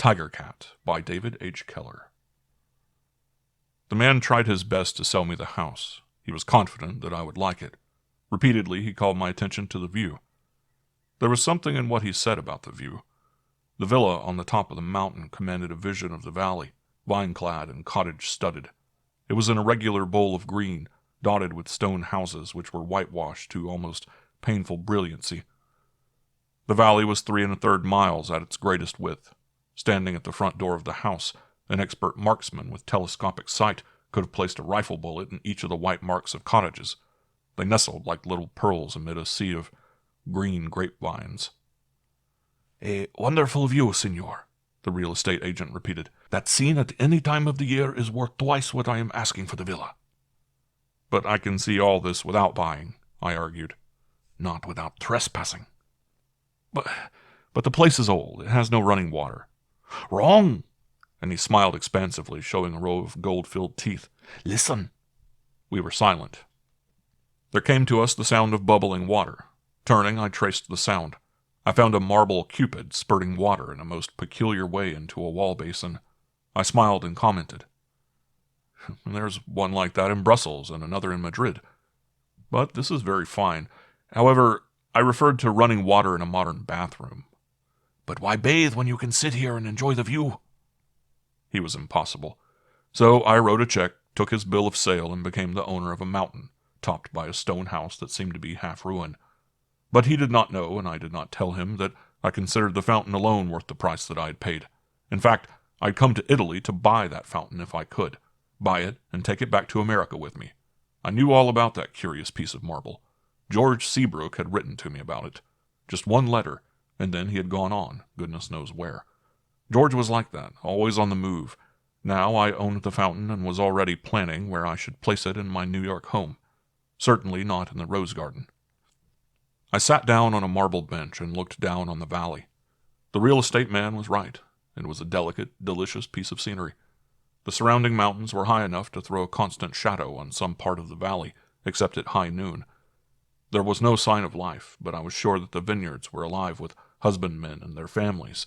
Tiger Cat by David H. Keller. The man tried his best to sell me the house. He was confident that I would like it. Repeatedly, he called my attention to the view. There was something in what he said about the view. The villa on the top of the mountain commanded a vision of the valley, vine-clad and cottage-studded. It was an irregular bowl of green, dotted with stone houses which were whitewashed to almost painful brilliancy. The valley was 3 1/3 miles at its greatest width. Standing at the front door of the house, an expert marksman with telescopic sight could have placed a rifle bullet in each of the white marks of cottages. They nestled like little pearls amid a sea of green grapevines. "A wonderful view, senor," the real estate agent repeated. "That seen at any time of the year is worth twice what I am asking for the villa." "But I can see all this without buying," I argued. "Not without trespassing." But the place is old. It has no running water." "Wrong!" And he smiled expansively, showing a row of gold-filled teeth. "Listen." We were silent. There came to us the sound of bubbling water. Turning, I traced the sound. I found a marble cupid spurting water in a most peculiar way into a wall basin. I smiled and commented, "There's one like that in Brussels and another in Madrid. But this is very fine. However, I referred to running water in a modern bathroom." "But why bathe when you can sit here and enjoy the view?" He was impossible. So I wrote a check, took his bill of sale, and became the owner of a mountain, topped by a stone house that seemed to be half ruined. But he did not know, and I did not tell him, that I considered the fountain alone worth the price that I had paid. In fact, I'd come to Italy to buy that fountain if I could. Buy it and take it back to America with me. I knew all about that curious piece of marble. George Seabrook had written to me about it. Just one letter, and then he had gone on, goodness knows where. George was like that, always on the move. Now I owned the fountain and was already planning where I should place it in my New York home. Certainly not in the rose garden. I sat down on a marble bench and looked down on the valley. The real estate man was right. It was a delicate, delicious piece of scenery. The surrounding mountains were high enough to throw a constant shadow on some part of the valley, except at high noon. There was no sign of life, but I was sure that the vineyards were alive with husbandmen and their families.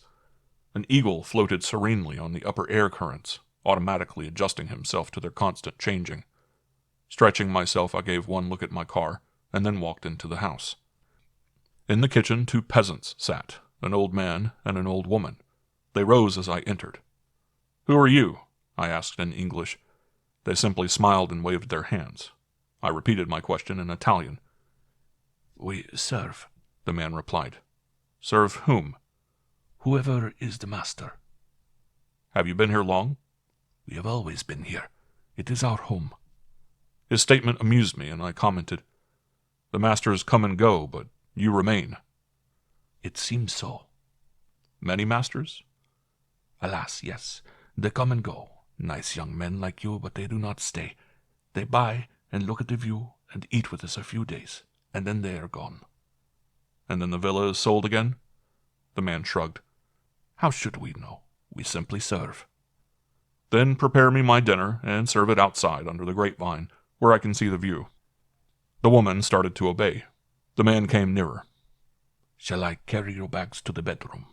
An eagle floated serenely on the upper air currents, automatically adjusting himself to their constant changing. Stretching myself, I gave one look at my car, and then walked into the house. In the kitchen, 2 peasants sat, an old man and an old woman. They rose as I entered. "Who are you?" I asked in English. They simply smiled and waved their hands. I repeated my question in Italian. "We serve," the man replied. "Serve whom?" "Whoever is the master." "Have you been here long?" "We have always been here. It is our home." His statement amused me, and I commented, "The masters come and go, but you remain." "It seems so." "Many masters?" "Alas, yes. They come and go. Nice young men like you, but they do not stay. They buy and look at the view and eat with us a few days, and then they are gone." "And then the villa is sold again?" The man shrugged. "How should we know? We simply serve." "Then prepare me my dinner and serve it outside under the grapevine, where I can see the view." The woman started to obey. The man came nearer. "Shall I carry your bags to the bedroom?"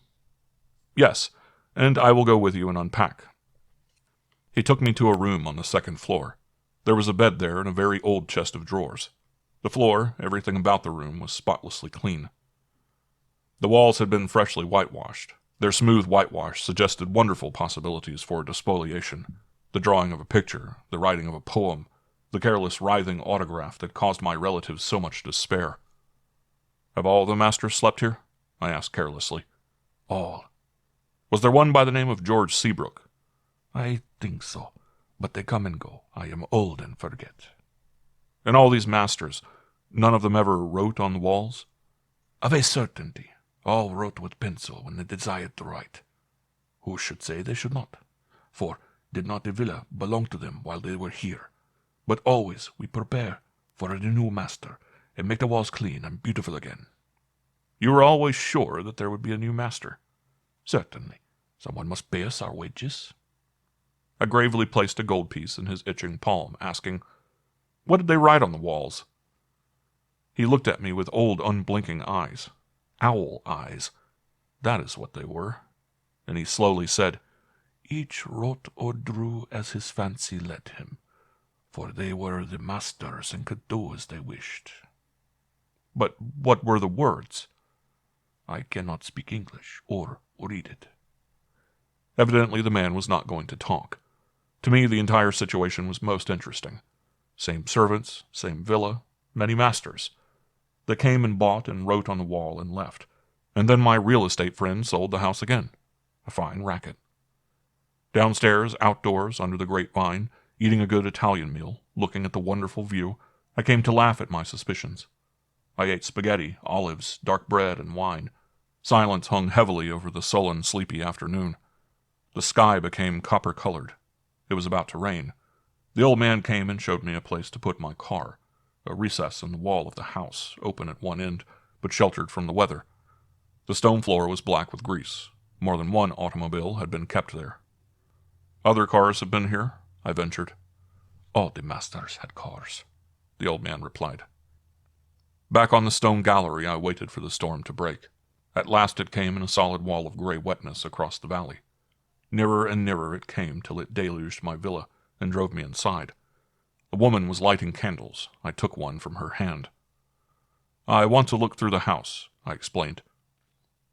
"Yes, and I will go with you and unpack." He took me to a room on the 2nd floor. There was a bed there and a very old chest of drawers. The floor, everything about the room, was spotlessly clean. The walls had been freshly whitewashed. Their smooth whitewash suggested wonderful possibilities for despoliation. The drawing of a picture, the writing of a poem, the careless writhing autograph that caused my relatives so much despair. "Have all the masters slept here?" I asked carelessly. "All." "Was there one by the name of George Seabrook?" "I think so, but they come and go. I am old and forget." "And all these masters, none of them ever wrote on the walls?" "Of a certainty. All wrote with pencil when they desired to write. Who should say they should not? For did not the villa belong to them while they were here? But always we prepare for a new master, and make the walls clean and beautiful again." "You were always sure that there would be a new master?" "Certainly. Someone must pay us our wages." I gravely placed a gold piece in his itching palm, asking, "What did they write on the walls?" He looked at me with old unblinking eyes. Owl eyes. That is what they were. and he slowly said, "Each wrote or drew as his fancy led him, for they were the masters and could do as they wished." "But what were the words?" "I cannot speak English or read it." Evidently the man was not going to talk. To me, the entire situation was most interesting. Same servants, same villa, many masters. They came and bought and wrote on the wall and left. And then my real estate friend sold the house again. A fine racket. Downstairs, outdoors, under the grapevine, eating a good Italian meal, looking at the wonderful view, I came to laugh at my suspicions. I ate spaghetti, olives, dark bread, and wine. Silence hung heavily over the sullen, sleepy afternoon. The sky became copper-colored. It was about to rain. The old man came and showed me a place to put my car, a recess in the wall of the house, open at one end, but sheltered from the weather. The stone floor was black with grease. More than one automobile had been kept there. "Other cars have been here?" I ventured. "All the masters had cars," the old man replied. Back on the stone gallery, I waited for the storm to break. At last it came in a solid wall of gray wetness across the valley. Nearer and nearer it came till it deluged my villa and drove me inside. A woman was lighting candles. I took one from her hand. "I want to look through the house," I explained.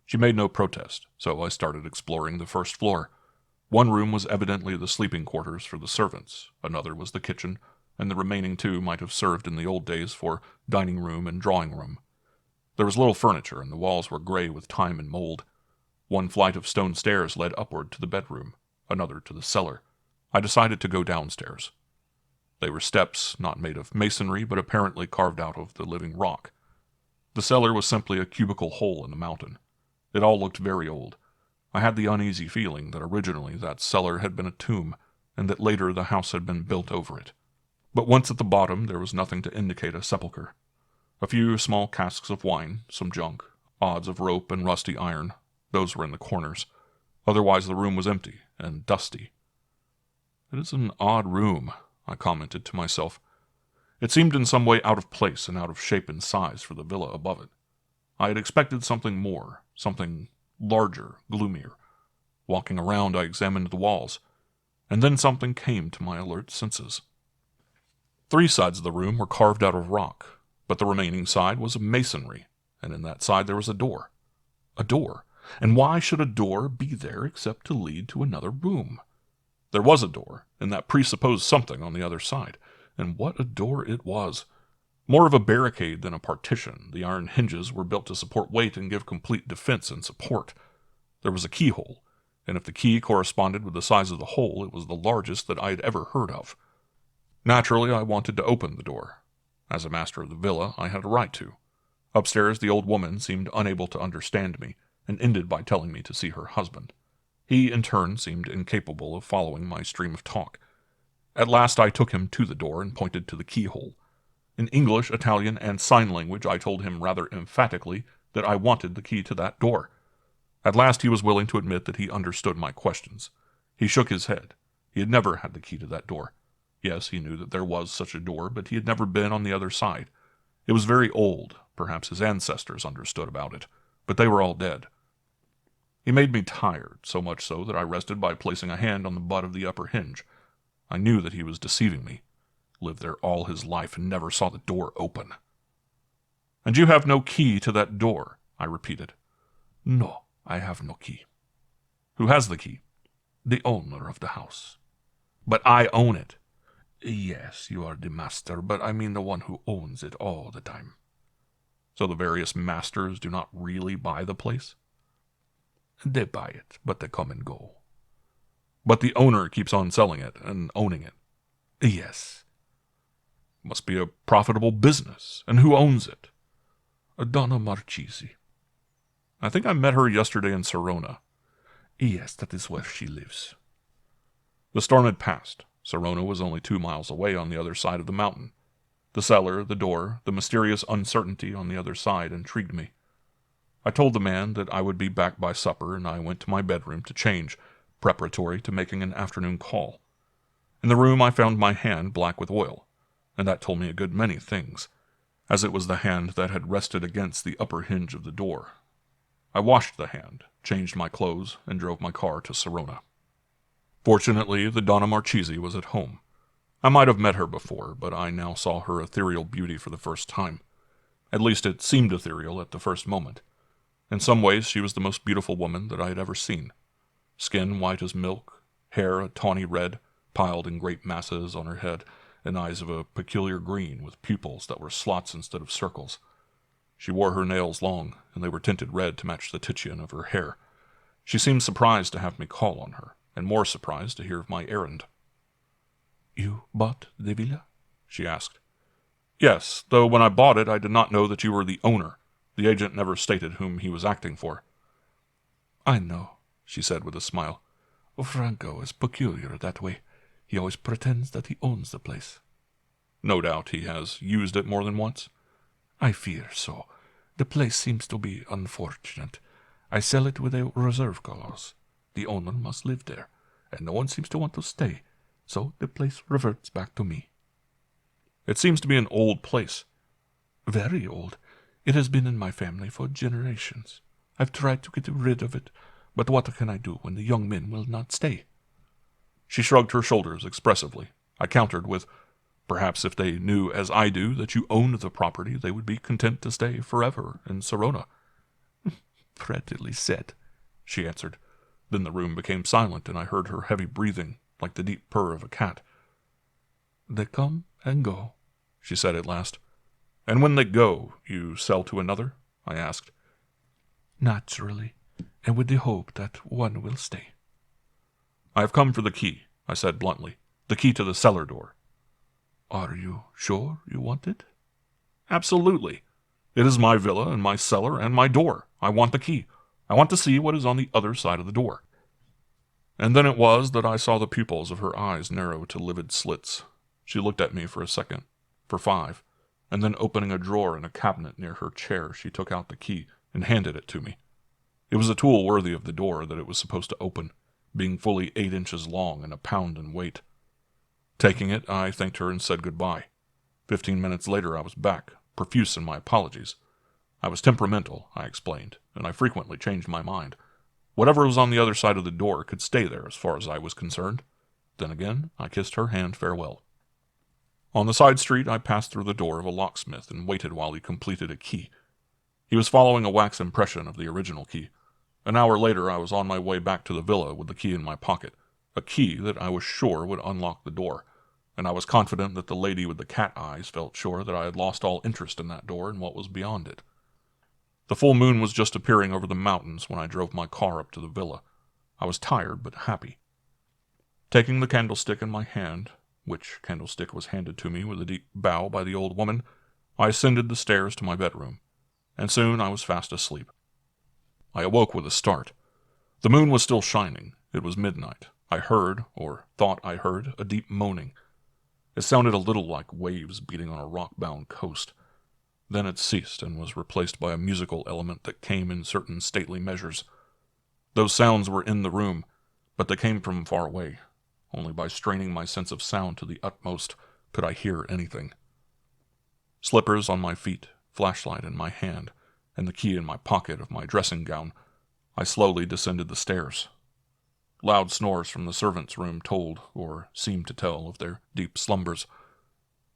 She made no protest, so I started exploring the first floor. One room was evidently the sleeping quarters for the servants, another was the kitchen, and the remaining two might have served in the old days for dining room and drawing room. There was little furniture, and the walls were gray with time and mold. One flight of stone stairs led upward to the bedroom, another to the cellar. I decided to go downstairs. They were steps, not made of masonry, but apparently carved out of the living rock. The cellar was simply a cubical hole in the mountain. It all looked very old. I had the uneasy feeling that originally that cellar had been a tomb, and that later the house had been built over it. But once at the bottom, there was nothing to indicate a sepulchre. A few small casks of wine, some junk, odds of rope and rusty iron, those were in the corners. Otherwise the room was empty and dusty. "It is an odd room," I commented to myself. It seemed in some way out of place and out of shape and size for the villa above it. I had expected something more, something larger, gloomier. Walking around, I examined the walls, and then something came to my alert senses. 3 sides of the room were carved out of rock, but the remaining side was of masonry, and in that side there was a door. A door? And why should a door be there except to lead to another room? There was a door, and that presupposed something on the other side, and what a door it was! More of a barricade than a partition, the iron hinges were built to support weight and give complete defense and support. There was a keyhole, and if the key corresponded with the size of the hole, it was the largest that I had ever heard of. Naturally, I wanted to open the door. As a master of the villa, I had a right to. Upstairs, the old woman seemed unable to understand me, and ended by telling me to see her husband. He, in turn, seemed incapable of following my stream of talk. At last I took him to the door and pointed to the keyhole. In English, Italian, and sign language, I told him rather emphatically that I wanted the key to that door. At last he was willing to admit that he understood my questions. He shook his head. He had never had the key to that door. Yes, he knew that there was such a door, but he had never been on the other side. It was very old. Perhaps his ancestors understood about it, but they were all dead. He made me tired, so much so that I rested by placing a hand on the butt of the upper hinge. I knew that he was deceiving me. Lived there all his life and never saw the door open. "And you have no key to that door," I repeated. "No, I have no key." "Who has the key?" "The owner of the house." "But I own it." "Yes, you are the master, but I mean the one who owns it all the time." "So the various masters do not really buy the place?" "They buy it, but they come and go." "But the owner keeps on selling it and owning it?" "Yes." "Must be a profitable business. And who owns it?" "Donna Marchesi." "I think I met her yesterday in Serona." "Yes, that is where she lives." The storm had passed. Serona was only 2 miles away on the other side of the mountain. The cellar, the door, the mysterious uncertainty on the other side intrigued me. I told the man that I would be back by supper, and I went to my bedroom to change, preparatory to making an afternoon call. In the room I found my hand black with oil, and that told me a good many things, as it was the hand that had rested against the upper hinge of the door. I washed the hand, changed my clothes, and drove my car to Sirona. Fortunately, the Donna Marchese was at home. I might have met her before, but I now saw her ethereal beauty for the first time. At least it seemed ethereal at the first moment. In some ways, she was the most beautiful woman that I had ever seen. Skin white as milk, hair a tawny red, piled in great masses on her head, and eyes of a peculiar green with pupils that were slots instead of circles. She wore her nails long, and they were tinted red to match the Titian of her hair. She seemed surprised to have me call on her, and more surprised to hear of my errand. "You bought the villa?" she asked. "Yes, though when I bought it I did not know that you were the owner. The agent never stated whom he was acting for." "I know," she said with a smile. "Franco is peculiar that way. He always pretends that he owns the place." "No doubt he has used it more than once." "I fear so. The place seems to be unfortunate. I sell it with a reserve clause. The owner must live there, and no one seems to want to stay, so the place reverts back to me." "It seems to be an old place." "Very old. It has been in my family for generations. I've tried to get rid of it, but what can I do when the young men will not stay?" She shrugged her shoulders expressively. I countered with, "Perhaps if they knew, as I do, that you owned the property, they would be content to stay forever in Sirona." "Prettily said," she answered. Then the room became silent, and I heard her heavy breathing, like the deep purr of a cat. "They come and go," she said at last. "And when they go, you sell to another?" I asked. "Naturally, and with the hope that one will stay." "I have come for the key," I said bluntly. "The key to the cellar door." "Are you sure you want it?" "Absolutely. It is my villa and my cellar and my door. I want the key. I want to see what is on the other side of the door." And then it was that I saw the pupils of her eyes narrow to livid slits. She looked at me for a second, for 5, and then opening a drawer in a cabinet near her chair, she took out the key and handed it to me. It was a tool worthy of the door that it was supposed to open, being fully 8 inches long and a pound in weight. Taking it, I thanked her and said goodbye. 15 minutes later I was back, profuse in my apologies. I was temperamental, I explained, and I frequently changed my mind. Whatever was on the other side of the door could stay there as far as I was concerned. Then again, I kissed her hand farewell. On the side street, I passed through the door of a locksmith and waited while he completed a key. He was following a wax impression of the original key. An hour later, I was on my way back to the villa with the key in my pocket, a key that I was sure would unlock the door, and I was confident that the lady with the cat eyes felt sure that I had lost all interest in that door and what was beyond it. The full moon was just appearing over the mountains when I drove my car up to the villa. I was tired but happy. Taking the candlestick in my hand, which candlestick was handed to me with a deep bow by the old woman, I ascended the stairs to my bedroom, and soon I was fast asleep. I awoke with a start. The moon was still shining. It was midnight. I heard, or thought I heard, a deep moaning. It sounded a little like waves beating on a rock-bound coast. Then it ceased and was replaced by a musical element that came in certain stately measures. Those sounds were in the room, but they came from far away. Only by straining my sense of sound to the utmost could I hear anything. Slippers on my feet, flashlight in my hand, and the key in my pocket of my dressing gown, I slowly descended the stairs. Loud snores from the servants' room told, or seemed to tell, of their deep slumbers.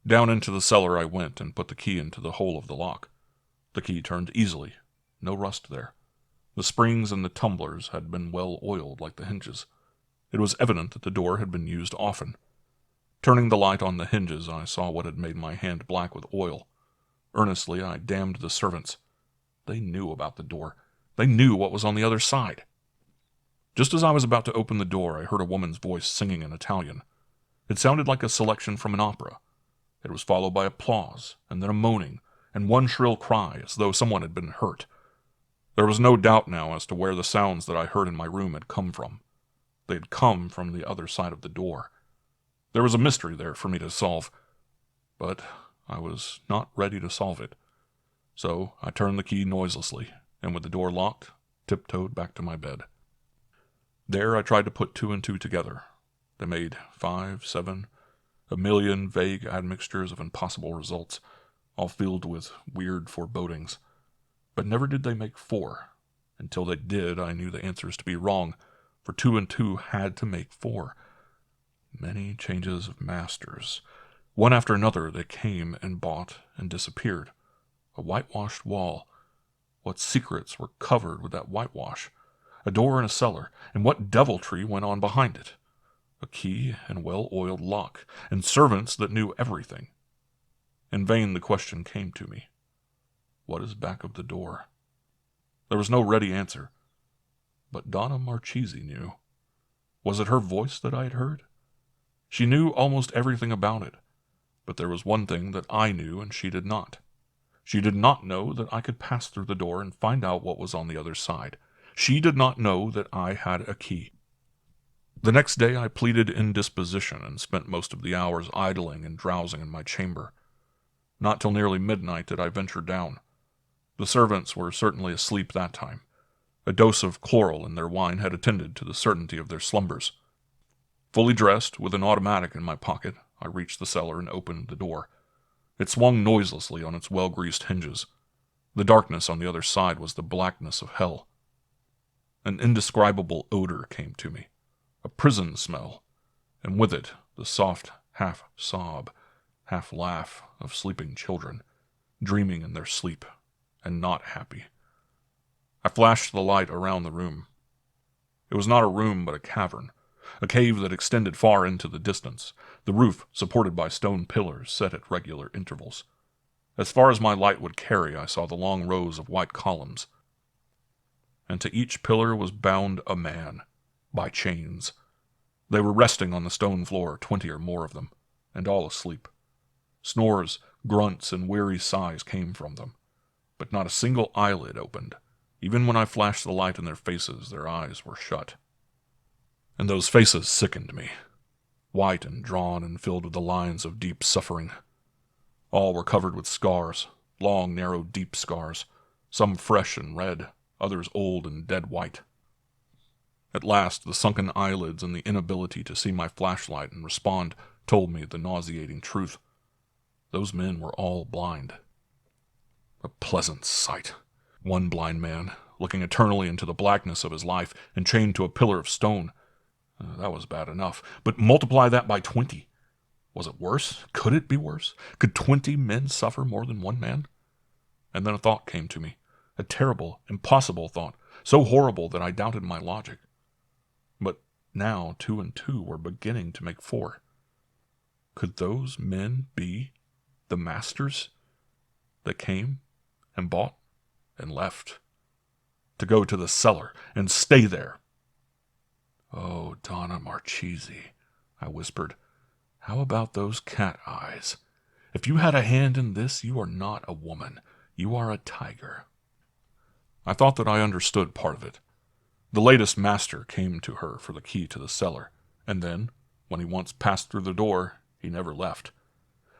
Down into the cellar I went and put the key into the hole of the lock. The key turned easily. No rust there. The springs and the tumblers had been well oiled like the hinges. It was evident that the door had been used often. Turning the light on the hinges, I saw what had made my hand black with oil. Earnestly I damned the servants. They knew about the door. They knew what was on the other side. Just as I was about to open the door, I heard a woman's voice singing in Italian. It sounded like a selection from an opera. It was followed by applause, and then a moaning, and one shrill cry, as though someone had been hurt. There was no doubt now as to where the sounds that I heard in my room had come from. They had come from the other side of the door. There was a mystery there for me to solve, but I was not ready to solve it. So I turned the key noiselessly, and with the door locked, tiptoed back to my bed. There I tried to put 2 and 2 together. They made 5, 7, a million vague admixtures of impossible results, all filled with weird forebodings. But never did they make 4. Until they did, I knew the answers to be wrong, for 2 and 2 had to make 4. Many changes of masters. One after another they came and bought and disappeared. A whitewashed wall. What secrets were covered with that whitewash? A door in a cellar, and what deviltry went on behind it? A key and well-oiled lock, and servants that knew everything. In vain the question came to me. What is back of the door? There was no ready answer. But Donna Marchese knew. Was it her voice that I had heard? She knew almost everything about it, but there was one thing that I knew and she did not. She did not know that I could pass through the door and find out what was on the other side. She did not know that I had a key. The next day I pleaded indisposition and spent most of the hours idling and drowsing in my chamber. Not till nearly midnight did I venture down. The servants were certainly asleep that time. A dose of chloral in their wine had attended to the certainty of their slumbers. Fully dressed, with an automatic in my pocket, I reached the cellar and opened the door. It swung noiselessly on its well-greased hinges. The darkness on the other side was the blackness of hell. An indescribable odor came to me, a prison smell, and with it the soft half-sob, half-laugh of sleeping children, dreaming in their sleep, and not happy. I flashed the light around the room. It was not a room but a cavern, a cave that extended far into the distance, the roof supported by stone pillars set at regular intervals. As far as my light would carry, I saw the long rows of white columns, and to each pillar was bound a man, by chains. They were resting on the stone floor, 20 or more of them, and all asleep. Snores, grunts, and weary sighs came from them, but not a single eyelid opened. Even when I flashed the light in their faces, their eyes were shut. And those faces sickened me, white and drawn and filled with the lines of deep suffering. All were covered with scars, long, narrow, deep scars, some fresh and red, others old and dead white. At last, the sunken eyelids and the inability to see my flashlight and respond told me the nauseating truth. Those men were all blind. A pleasant sight. One blind man, looking eternally into the blackness of his life and chained to a pillar of stone. That was bad enough, but multiply that by 20. Was it worse? Could it be worse? Could 20 men suffer more than one man? And then a thought came to me, a terrible, impossible thought, so horrible that I doubted my logic. But now 2 and 2 were beginning to make 4. Could those men be the masters that came and bought and left, to go to the cellar and stay there? "Oh, Donna Marchese," I whispered, "how about those cat eyes? If you had a hand in this, you are not a woman. You are a tiger." I thought that I understood part of it. The latest master came to her for the key to the cellar, and then, when he once passed through the door, he never left.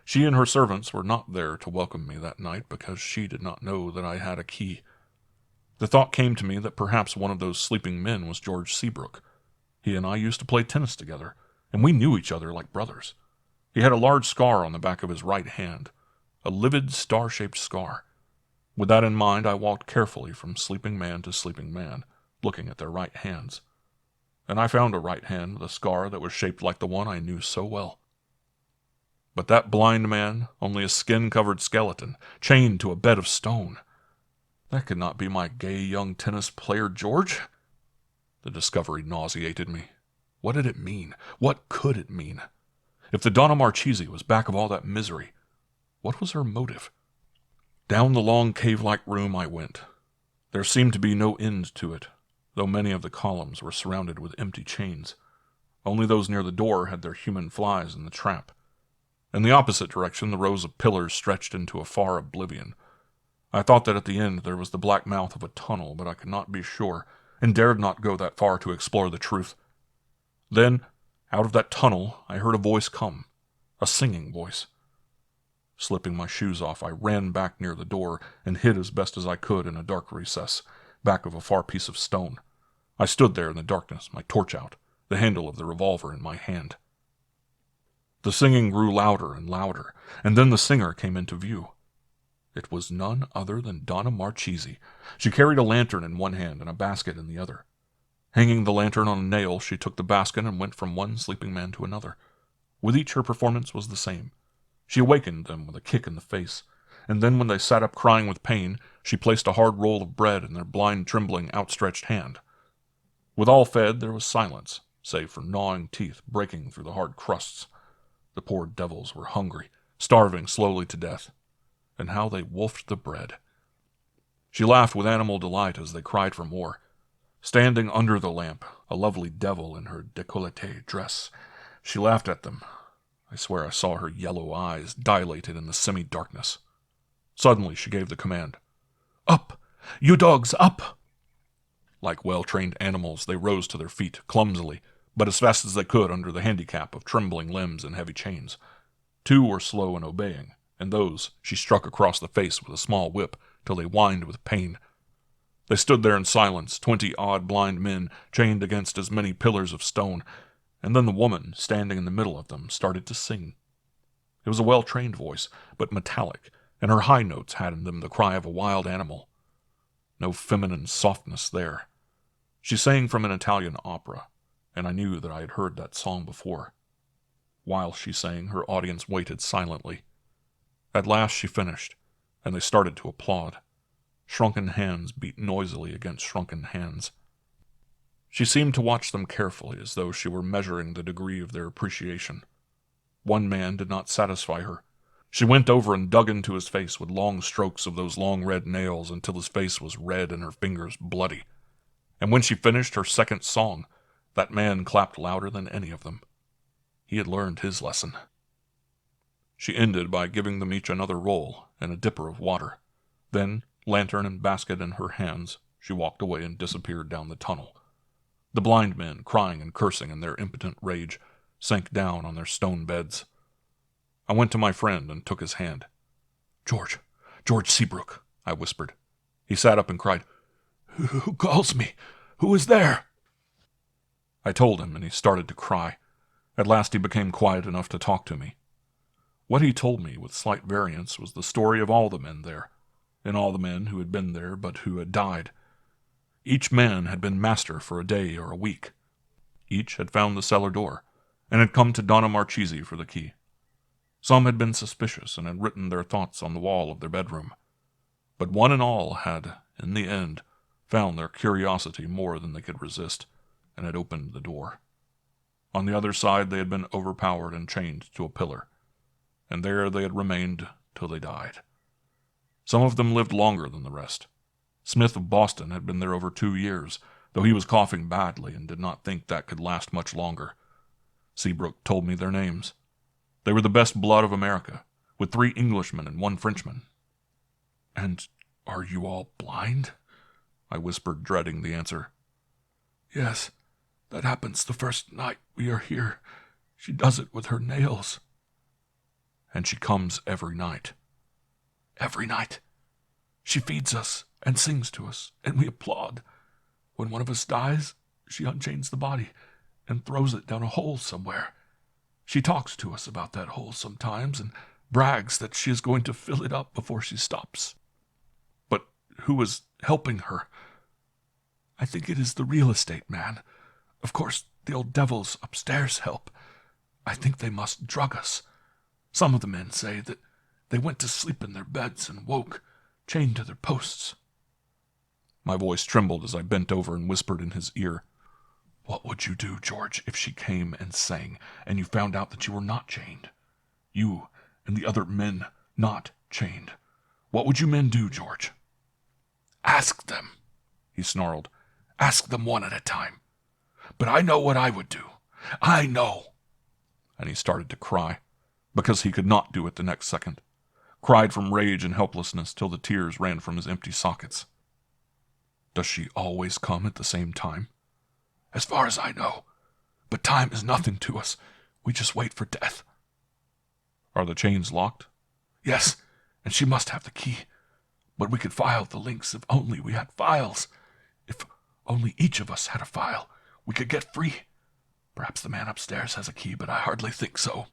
She and her servants were not there to welcome me that night because she did not know that I had a key. The thought came to me that perhaps one of those sleeping men was George Seabrook. He and I used to play tennis together, and we knew each other like brothers. He had a large scar on the back of his right hand, a livid star-shaped scar. With that in mind, I walked carefully from sleeping man to sleeping man, looking at their right hands. And I found a right hand with a scar that was shaped like the one I knew so well. But that blind man, only a skin-covered skeleton, chained to a bed of stone. That could not be my gay young tennis player George. The discovery nauseated me. What did it mean? What could it mean? If the Donna Marchese was back of all that misery, what was her motive? Down the long cave-like room I went. There seemed to be no end to it, though many of the columns were surrounded with empty chains. Only those near the door had their human flies in the trap. In the opposite direction, the rows of pillars stretched into a far oblivion. I thought that at the end there was the black mouth of a tunnel, but I could not be sure, and dared not go that far to explore the truth. Then, out of that tunnel, I heard a voice come, a singing voice. Slipping my shoes off, I ran back near the door and hid as best as I could in a dark recess, back of a far piece of stone. I stood there in the darkness, my torch out, the handle of the revolver in my hand. The singing grew louder and louder, and then the singer came into view. It was none other than Donna Marchese. She carried a lantern in one hand and a basket in the other. Hanging the lantern on a nail, she took the basket and went from one sleeping man to another. With each, her performance was the same. She awakened them with a kick in the face, and then when they sat up crying with pain, she placed a hard roll of bread in their blind, trembling, outstretched hand. With all fed, there was silence, save for gnawing teeth breaking through the hard crusts. The poor devils were hungry, starving slowly to death. And how they wolfed the bread. She laughed with animal delight as they cried for more. Standing under the lamp, a lovely devil in her décolleté dress, she laughed at them. I swear I saw her yellow eyes dilated in the semi-darkness. Suddenly she gave the command, "Up! You dogs, up!" Like well-trained animals, they rose to their feet, clumsily, but as fast as they could under the handicap of trembling limbs and heavy chains. 2 were slow in obeying, and those she struck across the face with a small whip till they whined with pain. They stood there in silence, 20 odd blind men chained against as many pillars of stone, and then the woman, standing in the middle of them, started to sing. It was a well-trained voice, but metallic, and her high notes had in them the cry of a wild animal. No feminine softness there. She sang from an Italian opera, and I knew that I had heard that song before. While she sang, her audience waited silently. At last she finished, and they started to applaud. Shrunken hands beat noisily against shrunken hands. She seemed to watch them carefully, as though she were measuring the degree of their appreciation. One man did not satisfy her. She went over and dug into his face with long strokes of those long red nails until his face was red and her fingers bloody. And when she finished her second song, that man clapped louder than any of them. He had learned his lesson. She ended by giving them each another roll and a dipper of water. Then, lantern and basket in her hands, she walked away and disappeared down the tunnel. The blind men, crying and cursing in their impotent rage, sank down on their stone beds. I went to my friend and took his hand. George Seabrook," I whispered. He sat up and cried, "Who calls me? Who is there?" I told him, and he started to cry. At last he became quiet enough to talk to me. What he told me, with slight variance, was the story of all the men there, and all the men who had been there but who had died. Each man had been master for a day or a week. Each had found the cellar door, and had come to Donna Marchese for the key. Some had been suspicious and had written their thoughts on the wall of their bedroom. But one and all had, in the end, found their curiosity more than they could resist, and had opened the door. On the other side they had been overpowered and chained to a pillar, and there they had remained till they died. Some of them lived longer than the rest. Smith of Boston had been there over 2 years, though he was coughing badly and did not think that could last much longer. Seabrook told me their names. They were the best blood of America, with 3 Englishmen and 1 Frenchman. "And are you all blind?" I whispered, dreading the answer. "Yes, that happens the first night we are here. She does it with her nails." "And she comes every night?" "Every night. She feeds us and sings to us, and we applaud. When one of us dies, she unchains the body and throws it down a hole somewhere. She talks to us about that hole sometimes and brags that she is going to fill it up before she stops." "But who is helping her?" "I think it is the real estate man. Of course, the old devils upstairs help. I think they must drug us. Some of the men say that they went to sleep in their beds and woke, chained to their posts." My voice trembled as I bent over and whispered in his ear, "What would you do, George, if she came and sang, and you found out that you were not chained? You and the other men not chained. What would you men do, George?" "Ask them," he snarled. "Ask them one at a time. But I know what I would do. I know." And he started to cry, because he could not do it the next second. Cried from rage and helplessness till the tears ran from his empty sockets. "Does she always come at the same time?" "As far as I know. But time is nothing to us. We just wait for death." "Are the chains locked?" "Yes, and she must have the key. But we could file the links if only we had files. If only each of us had a file, we could get free. Perhaps the man upstairs has a key, but I hardly think so."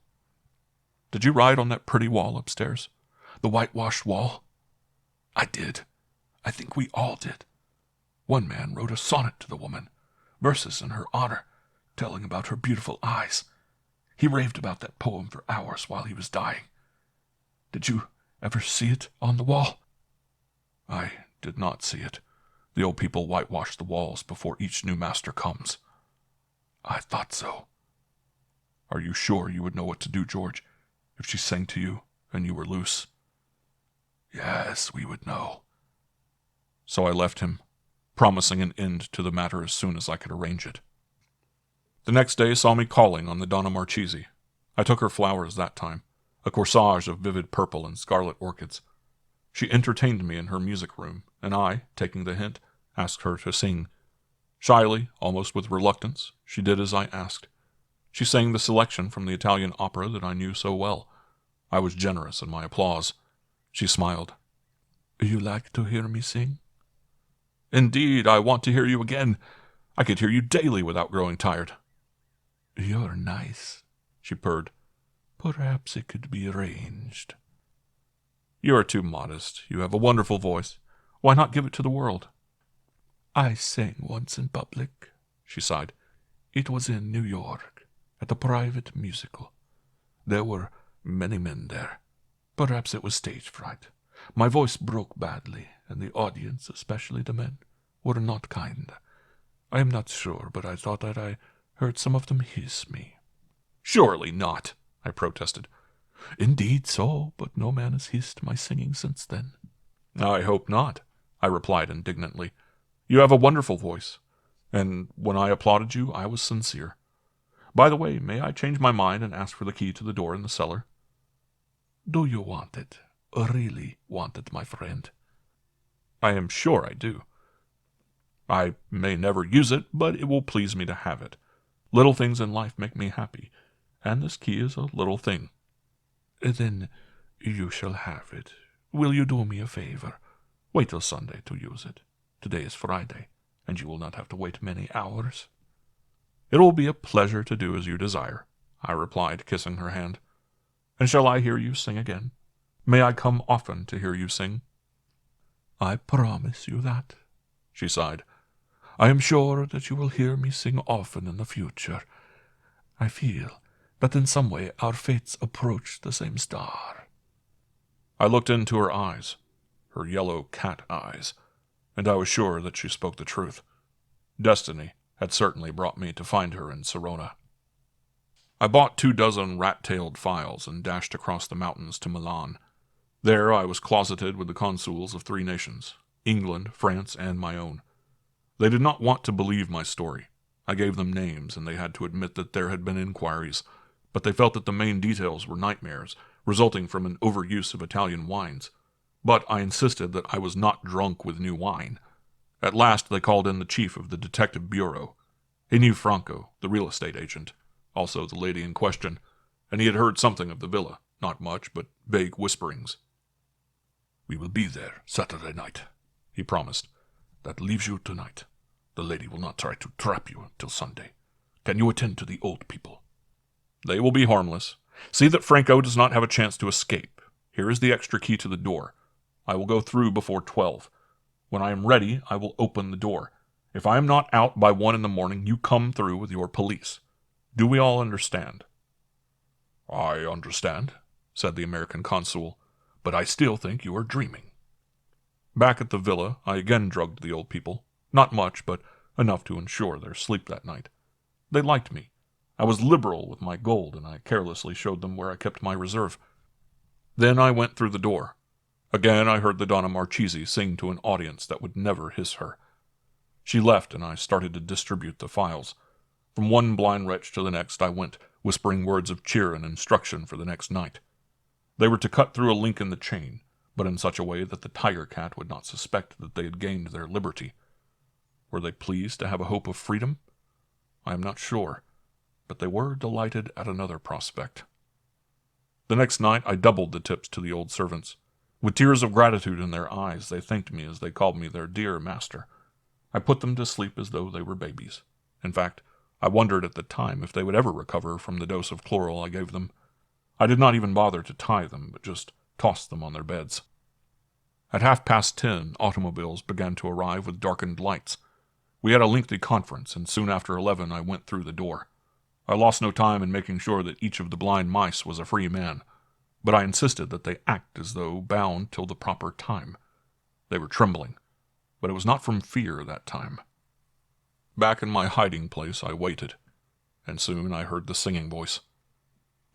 "Did you write on that pretty wall upstairs? The whitewashed wall?" I did. I think we all did. One man wrote a sonnet to the woman, verses in her honor, telling about her beautiful eyes. He raved about that poem for hours while he was dying. Did you ever see it on the wall? I did not see it. The old people whitewash the walls before each new master comes. I thought so. Are you sure you would know what to do, George, if she sang to you and you were loose? Yes, we would know. So I left him, promising an end to the matter as soon as I could arrange it. The next day saw me calling on the Donna Marchesi. I took her flowers that time, a corsage of vivid purple and scarlet orchids. She entertained me in her music room, and I, taking the hint, asked her to sing. Shyly, almost with reluctance, she did as I asked. She sang the selection from the Italian opera that I knew so well. I was generous in my applause. She smiled. You like to hear me sing? Indeed, I want to hear you again. I could hear you daily without growing tired. You're nice, she purred. Perhaps it could be arranged. You are too modest. You have a wonderful voice. Why not give it to the world? I sang once in public, she sighed. It was in New York, at a private musical. There were many men there. Perhaps it was stage fright. My voice broke badly, and the audience, especially the men, were not kind. I am not sure, but I thought that I heard some of them hiss me. Surely not, I protested. Indeed so, but no man has hissed my singing since then. I hope not, I replied indignantly. You have a wonderful voice, and when I applauded you, I was sincere. By the way, may I change my mind and ask for the key to the door in the cellar? Do you want it? Really want it, my friend? I am sure I do. I may never use it, but it will please me to have it. Little things in life make me happy, and this key is a little thing. Then you shall have it. Will you do me a favor? Wait till Sunday to use it. Today is Friday, and you will not have to wait many hours. It will be a pleasure to do as you desire, I replied, kissing her hand. And shall I hear you sing again? May I come often to hear you sing? I promise you that, she sighed. I am sure that you will hear me sing often in the future. I feel that in some way our fates approach the same star. I looked into her eyes, her yellow cat eyes, and I was sure that she spoke the truth. Destiny had certainly brought me to find her in Sirona. I bought 24 rat-tailed files and dashed across the mountains to Milan. There I was closeted with the consuls of 3 nations, England, France, and my own. They did not want to believe my story. I gave them names, and they had to admit that there had been inquiries, but they felt that the main details were nightmares, resulting from an overuse of Italian wines. But I insisted that I was not drunk with new wine. At last they called in the chief of the detective bureau. He knew Franco, the real estate agent, also the lady in question, and he had heard something of the villa, not much, but vague whisperings. We will be there Saturday night, he promised. That leaves you tonight. The lady will not try to trap you until Sunday. Can you attend to the old people? They will be harmless. See that Franco does not have a chance to escape. Here is the extra key to the door. I will go through before 12. When I am ready, I will open the door. If I am not out by 1 in the morning, you come through with your police. Do we all understand? I understand, said the American consul, but I still think you are dreaming. Back at the villa, I again drugged the old people. Not much, but enough to ensure their sleep that night. They liked me. I was liberal with my gold, and I carelessly showed them where I kept my reserve. Then I went through the door. Again I heard the Donna Marchesi sing to an audience that would never hiss her. She left, and I started to distribute the files. From one blind wretch to the next I went, whispering words of cheer and instruction for the next night. They were to cut through a link in the chain, but in such a way that the tiger cat would not suspect that they had gained their liberty. Were they pleased to have a hope of freedom? I am not sure, but they were delighted at another prospect. The next night I doubled the tips to the old servants. With tears of gratitude in their eyes, they thanked me as they called me their dear master. I put them to sleep as though they were babies. In fact, I wondered at the time if they would ever recover from the dose of chloral I gave them. I did not even bother to tie them, but just tossed them on their beds. At 10:30, automobiles began to arrive with darkened lights. We had a lengthy conference, and soon after 11 I went through the door. I lost no time in making sure that each of the blind mice was a free man, but I insisted that they act as though bound till the proper time. They were trembling, but it was not from fear that time. Back in my hiding place I waited, and soon I heard the singing voice.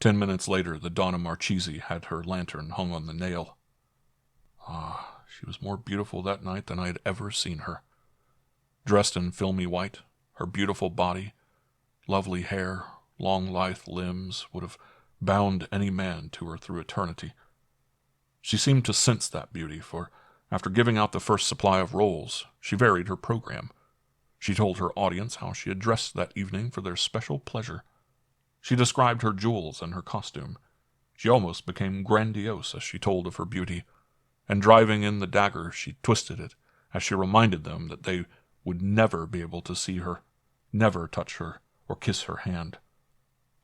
10 minutes later the Donna Marchese had her lantern hung on the nail. Ah, she was more beautiful that night than I had ever seen her. Dressed in filmy white, her beautiful body, lovely hair, long lithe limbs would have bound any man to her through eternity. She seemed to sense that beauty, for after giving out the first supply of rolls, she varied her program. She told her audience how she had dressed that evening for their special pleasure. She described her jewels and her costume. She almost became grandiose as she told of her beauty, and driving in the dagger she twisted it as she reminded them that they would never be able to see her, never touch her or kiss her hand.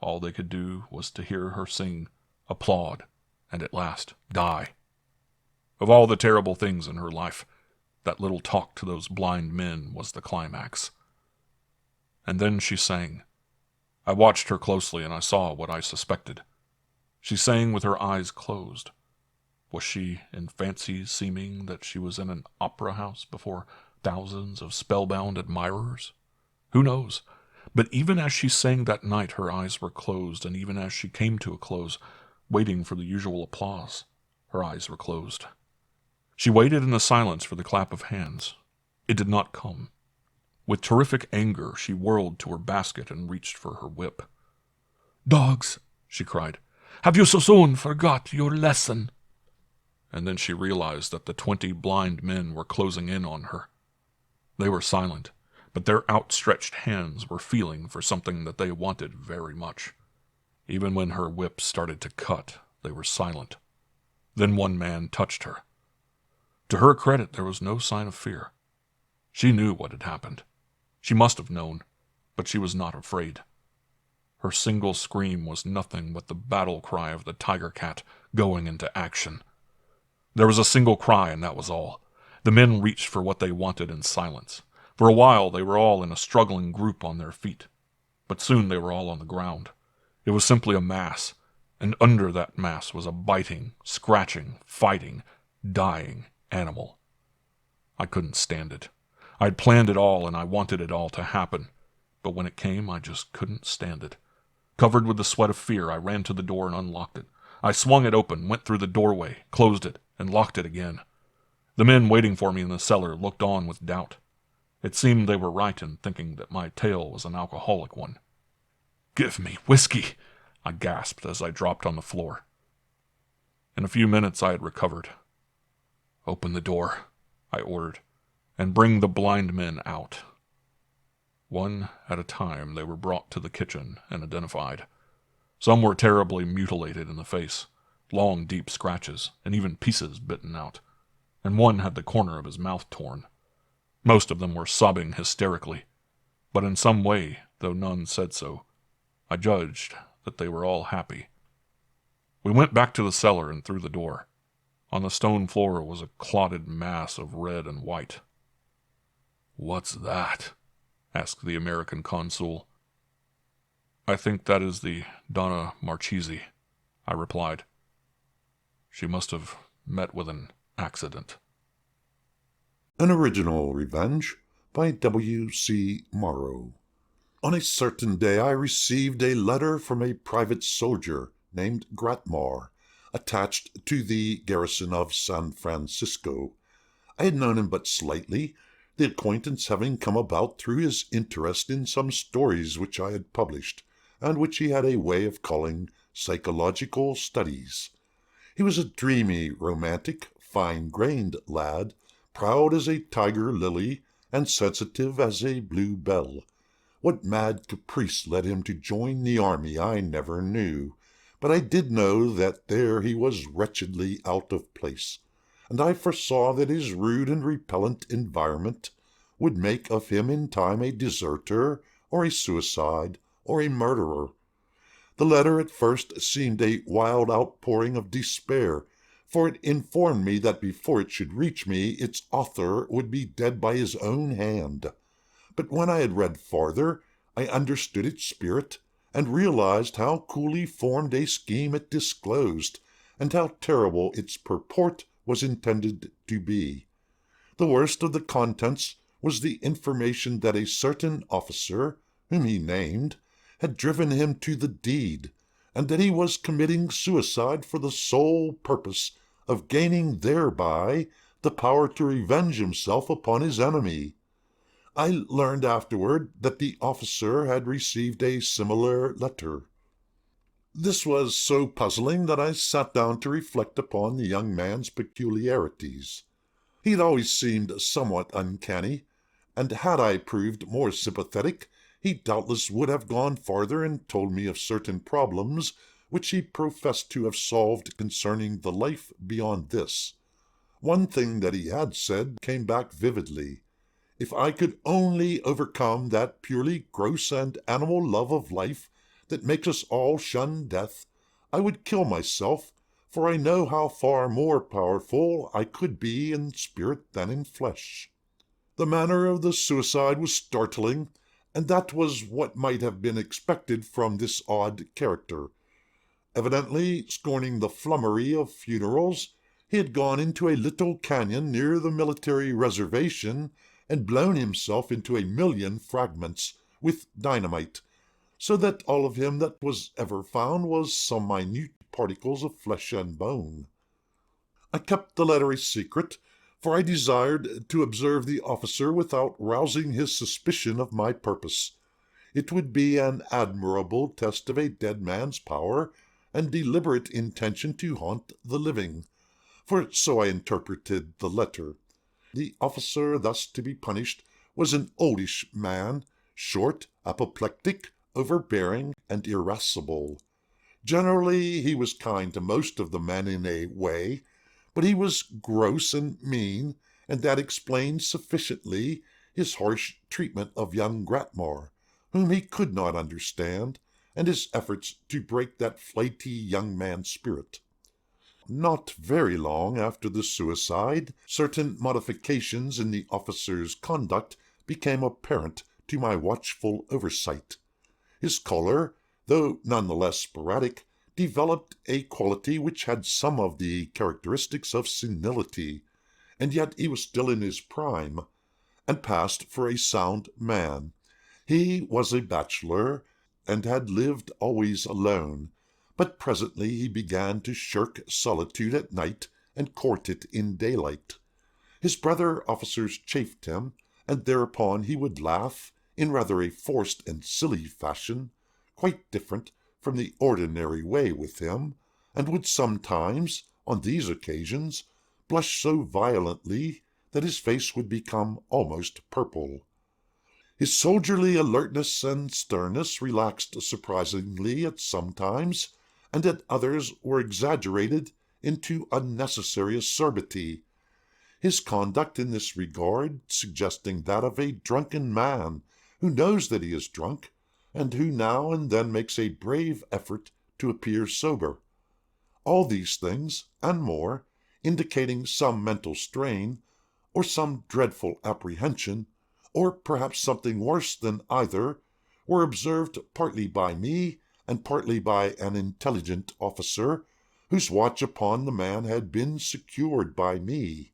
All they could do was to hear her sing, applaud, and at last die. Of all the terrible things in her life, that little talk to those blind men was the climax. And then she sang. I watched her closely and I saw what I suspected. She sang with her eyes closed. Was she in fancy seeming that she was in an opera house before thousands of spellbound admirers? Who knows? But even as she sang that night her eyes were closed, and even as she came to a close, waiting for the usual applause, her eyes were closed. She waited in the silence for the clap of hands. It did not come. With terrific anger she whirled to her basket and reached for her whip. "Dogs," she cried, "have you so soon forgot your lesson?" And then she realized that the 20 blind men were closing in on her. They were silent, but their outstretched hands were feeling for something that they wanted very much. Even when her whip started to cut, they were silent. Then one man touched her. To her credit, there was no sign of fear. She knew what had happened. She must have known, but she was not afraid. Her single scream was nothing but the battle cry of the tiger cat going into action. There was a single cry, and that was all. The men reached for what they wanted in silence. For a while they were all in a struggling group on their feet, but soon they were all on the ground. It was simply a mass, and under that mass was a biting, scratching, fighting, dying animal. I couldn't stand it. I'd planned it all, and I wanted it all to happen, but when it came, I just couldn't stand it. Covered with the sweat of fear, I ran to the door and unlocked it. I swung it open, went through the doorway, closed it, and locked it again. The men waiting for me in the cellar looked on with doubt. It seemed they were right in thinking that my tale was an alcoholic one. "Give me whiskey," I gasped as I dropped on the floor. In a few minutes I had recovered. "Open the door," I ordered, "and bring the blind men out." One at a time they were brought to the kitchen and identified. Some were terribly mutilated in the face, long deep scratches, and even pieces bitten out, and one had the corner of his mouth torn. Most of them were sobbing hysterically, but in some way, though none said so, I judged that they were all happy. We went back to the cellar and through the door. On the stone floor was a clotted mass of red and white. "What's that?" asked the American consul. "I think that is the Donna Marchese," I replied. "She must have met with an accident." An original revenge by W.C. Morrow. On a certain day I received a letter from a private soldier named Gratmore, attached to the garrison of San Francisco. I had known him but slightly, the acquaintance having come about through his interest in some stories which I had published, and which he had a way of calling psychological studies. He was a dreamy, romantic, fine-grained lad, proud as a tiger lily, and sensitive as a blue bell. What mad caprice led him to join the army I never knew, but I did know that there he was wretchedly out of place, and I foresaw that his rude and repellent environment would make of him in time a deserter, or a suicide, or a murderer. The letter at first seemed a wild outpouring of despair, for it informed me that before it should reach me, its author would be dead by his own hand. But when I had read farther, I understood its spirit, and realized how coolly formed a scheme it disclosed, and how terrible its purport was intended to be. The worst of the contents was the information that a certain officer, whom he named, had driven him to the deed, and that he was committing suicide for the sole purpose of gaining thereby the power to revenge himself upon his enemy. I learned afterward that the officer had received a similar letter. This was so puzzling that I sat down to reflect upon the young man's peculiarities. He had always seemed somewhat uncanny, and had I proved more sympathetic, he doubtless would have gone farther and told me of certain problems which he professed to have solved concerning the life beyond this. One thing that he had said came back vividly. If I could only overcome that purely gross and animal love of life that makes us all shun death, I would kill myself, for I know how far more powerful I could be in spirit than in flesh. The manner of the suicide was startling, and that was what might have been expected from this odd character. Evidently scorning the flummery of funerals, he had gone into a little canyon near the military reservation and blown himself into 1,000,000 fragments with dynamite, so that all of him that was ever found was some minute particles of flesh and bone. I kept the letter a secret, for I desired to observe the officer without rousing his suspicion of my purpose. It would be an admirable test of a dead man's power and deliberate intention to haunt the living, for so I interpreted the letter. The officer thus to be punished was an oldish man, short, apoplectic, overbearing, and irascible. Generally he was kind to most of the men in a way, but he was gross and mean, and that explained sufficiently his harsh treatment of young Gratmore, whom he could not understand, and his efforts to break that flighty young man's spirit. Not very long after the suicide, certain modifications in the officer's conduct became apparent to my watchful oversight. His color, though none the less sporadic, developed a quality which had some of the characteristics of senility, and yet he was still in his prime, and passed for a sound man. He was a bachelor, and had lived always alone, but presently he began to shirk solitude at night and court it in daylight. His brother officers chaffed him, and thereupon he would laugh in rather a forced and silly fashion, quite different from the ordinary way with him, and would sometimes, on these occasions, blush so violently that his face would become almost purple. His soldierly alertness and sternness relaxed surprisingly at some times, and at others were exaggerated into unnecessary acerbity, his conduct in this regard suggesting that of a drunken man who knows that he is drunk, and who now and then makes a brave effort to appear sober. All these things, and more, indicating some mental strain, or some dreadful apprehension, or perhaps something worse than either, were observed partly by me and partly by an intelligent officer, whose watch upon the man had been secured by me.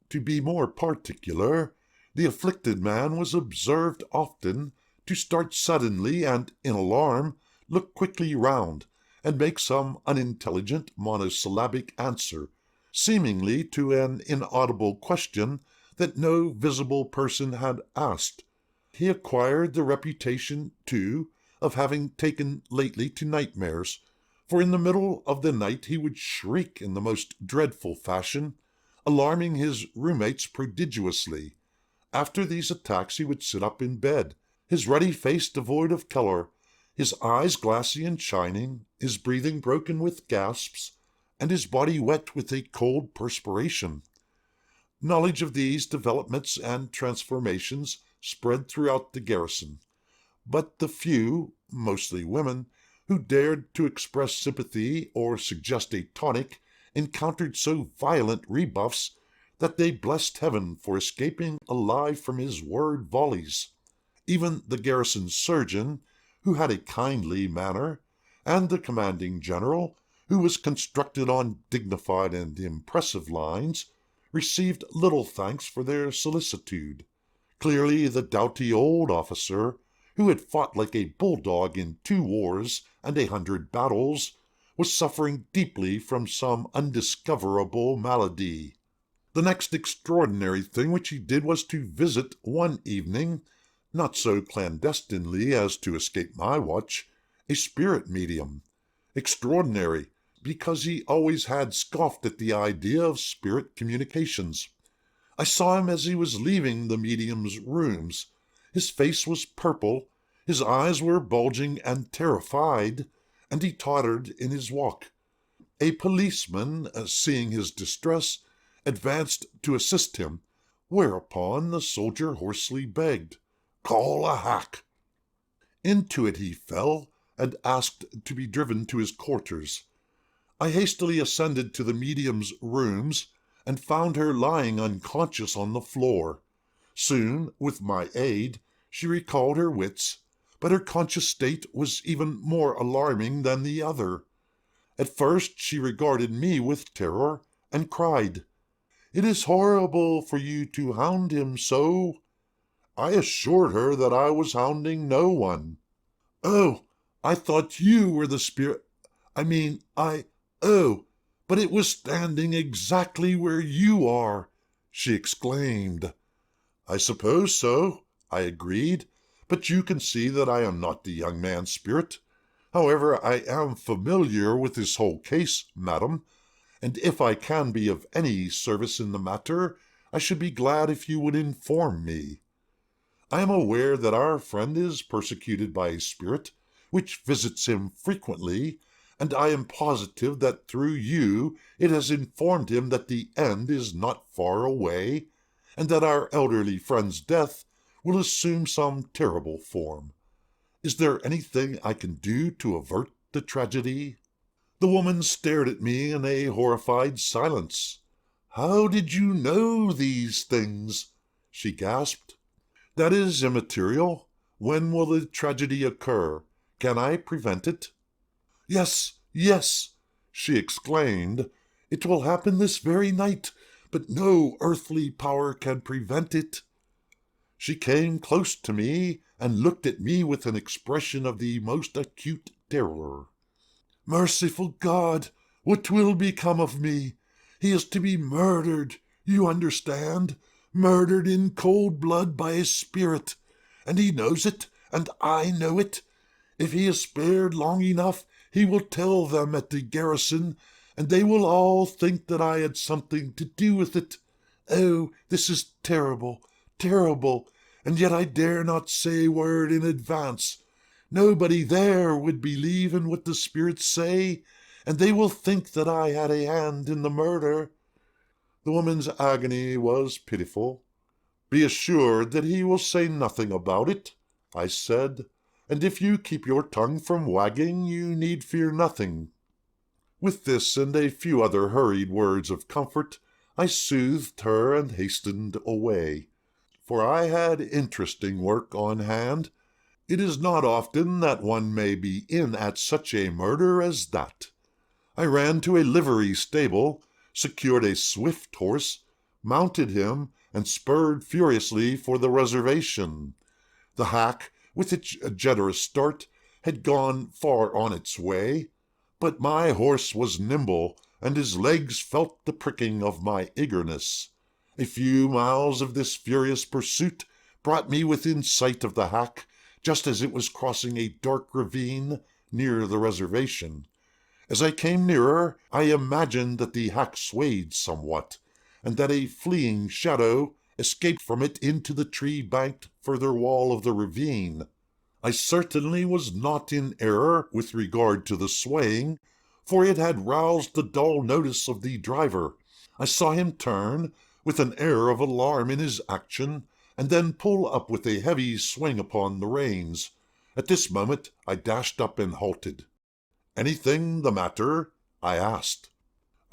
To be more particular, the afflicted man was observed often to start suddenly and, in alarm, look quickly round, and make some unintelligent monosyllabic answer, seemingly to an inaudible question that no visible person had asked. He acquired the reputation, too, of having taken lately to nightmares, for in the middle of the night he would shriek in the most dreadful fashion, alarming his roommates prodigiously. After these attacks he would sit up in bed, his ruddy face devoid of color, his eyes glassy and shining, his breathing broken with gasps, and his body wet with a cold perspiration. Knowledge of these developments and transformations spread throughout the garrison, but the few, mostly women, who dared to express sympathy or suggest a tonic encountered so violent rebuffs that they blessed heaven for escaping alive from his word volleys. Even the garrison surgeon, who had a kindly manner, and the commanding general, who was constructed on dignified and impressive lines, received little thanks for their solicitude. Clearly the doughty old officer, who had fought like a bulldog in 2 wars and 100 battles, was suffering deeply from some undiscoverable malady. The next extraordinary thing which he did was to visit one evening, not so clandestinely as to escape my watch, a spirit medium. Extraordinary, because he always had scoffed at the idea of spirit communications. I saw him as he was leaving the medium's rooms. His face was purple, his eyes were bulging and terrified, and he tottered in his walk. A policeman, seeing his distress, advanced to assist him, whereupon the soldier hoarsely begged, "Call a hack." Into it he fell, and asked to be driven to his quarters. I hastily ascended to the medium's rooms, and found her lying unconscious on the floor. Soon, with my aid, she recalled her wits, but her conscious state was even more alarming than the other. At first she regarded me with terror, and cried, "It is horrible for you to hound him so." I assured her that I was hounding no one. "Oh, I thought you were the spirit. Oh, but it was standing exactly where you are," she exclaimed. "I suppose so," I agreed, "but you can see that I am not the young man's spirit. However, I am familiar with this whole case, madam, and if I can be of any service in the matter, I should be glad if you would inform me. I am aware that our friend is persecuted by a spirit, which visits him frequently, and I am positive that through you it has informed him that the end is not far away, and that our elderly friend's death will assume some terrible form. Is there anything I can do to avert the tragedy?" The woman stared at me in a horrified silence. "How did you know these things?" she gasped. "That is immaterial. When will the tragedy occur? Can I prevent it?" "Yes, yes," she exclaimed. "It will happen this very night, but no earthly power can prevent it." She came close to me and looked at me with an expression of the most acute terror. "Merciful God, what will become of me? He is to be murdered, you understand, murdered in cold blood by a spirit, and he knows it, and I know it. If he is spared long enough, he will tell them at the garrison, and they will all think that I had something to do with it. Oh, this is terrible, terrible, and yet I dare not say a word in advance. Nobody there would believe in what the spirits say, and they will think that I had a hand in the murder." The woman's agony was pitiful. "Be assured that he will say nothing about it," I said, "and if you keep your tongue from wagging, you need fear nothing." With this and a few other hurried words of comfort, I soothed her and hastened away, for I had interesting work on hand. It is not often that one may be in at such a murder as that. I ran to a livery stable, secured a swift horse, mounted him, and spurred furiously for the reservation. The hack, with its generous start, had gone far on its way, but my horse was nimble, and his legs felt the pricking of my eagerness. A few miles of this furious pursuit brought me within sight of the hack, just as it was crossing a dark ravine near the reservation. As I came nearer, I imagined that the hack swayed somewhat, and that a fleeing shadow escaped from it into the tree-banked further wall of the ravine. I certainly was not in error with regard to the swaying, for it had roused the dull notice of the driver. I saw him turn, with an air of alarm in his action, and then pull up with a heavy swing upon the reins. At this moment I dashed up and halted. "Anything the matter?" I asked.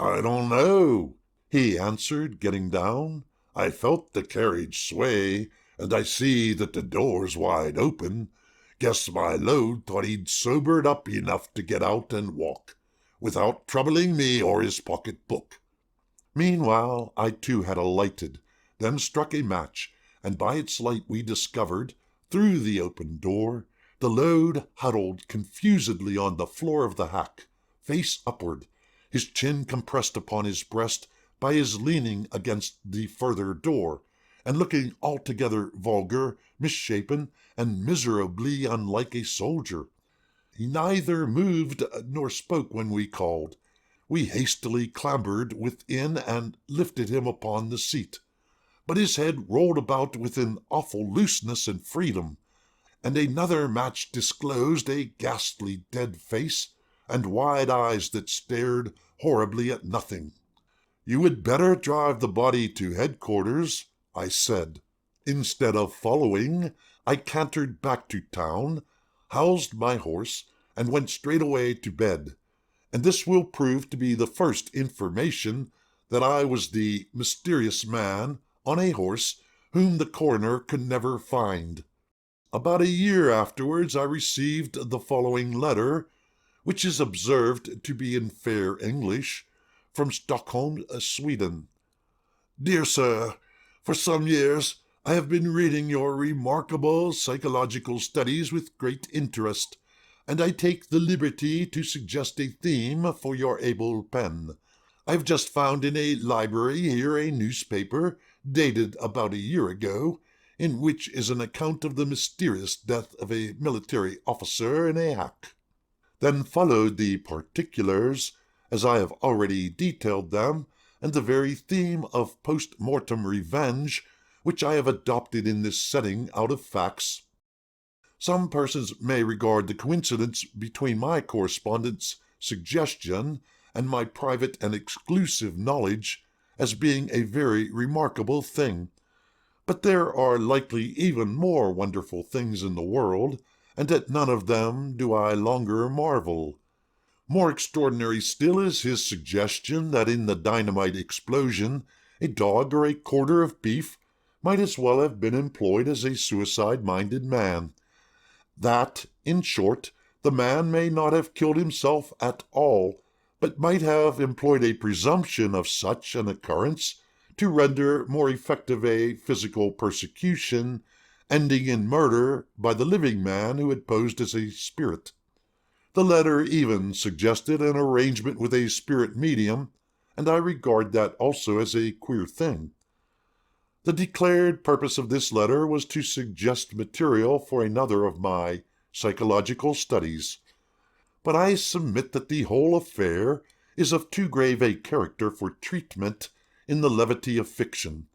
"I don't know," he answered, getting down. "I felt the carriage sway, and I see that the door's wide open. Guess my load thought he'd sobered up enough to get out and walk, without troubling me or his pocket-book." Meanwhile, I too had alighted, then struck a match, and by its light we discovered, through the open door, the load huddled confusedly on the floor of the hack, face upward, his chin compressed upon his breast by his leaning against the further door, and looking altogether vulgar, misshapen, and miserably unlike a soldier. He neither moved nor spoke when we called. We hastily clambered within and lifted him upon the seat. But his head rolled about with an awful looseness and freedom, and another match disclosed a ghastly dead face and wide eyes that stared horribly at nothing. "You would better drive the body to headquarters," I said. Instead of following, I cantered back to town, housed my horse, and went straight away to bed. And this will prove to be the first information that I was the mysterious man on a horse whom the coroner could never find. About a year afterwards I received the following letter, which is observed to be in fair English, from Stockholm, Sweden. "Dear Sir, for some years I have been reading your remarkable psychological studies with great interest, and I take the liberty to suggest a theme for your able pen. I have just found in a library here a newspaper, dated about a year ago, in which is an account of the mysterious death of a military officer in a hack." Then followed the particulars, as I have already detailed them, and the very theme of post-mortem revenge, which I have adopted in this setting out of facts. Some persons may regard the coincidence between my correspondent's suggestion and my private and exclusive knowledge as being a very remarkable thing. But there are likely even more wonderful things in the world, and at none of them do I longer marvel. More extraordinary still is his suggestion that in the dynamite explosion a dog or a quarter of beef might as well have been employed as a suicide-minded man. That, in short, the man may not have killed himself at all, but might have employed a presumption of such an occurrence to render more effective a physical persecution, ending in murder by the living man who had posed as a spirit. The letter even suggested an arrangement with a spirit medium, and I regard that also as a queer thing. The declared purpose of this letter was to suggest material for another of my psychological studies. But I submit that the whole affair is of too grave a character for treatment in the levity of fiction,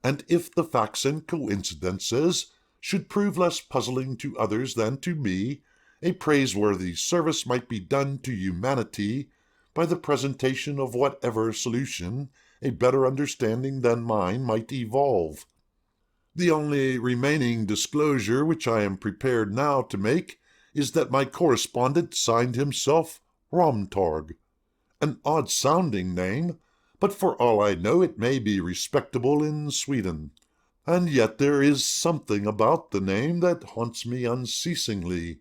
and if the facts and coincidences should prove less puzzling to others than to me, a praiseworthy service might be done to humanity by the presentation of whatever solution a better understanding than mine might evolve. The only remaining disclosure which I am prepared now to make is that my correspondent signed himself Romtorg, an odd-sounding name, but for all I know it may be respectable in Sweden. And yet there is something about the name that haunts me unceasingly,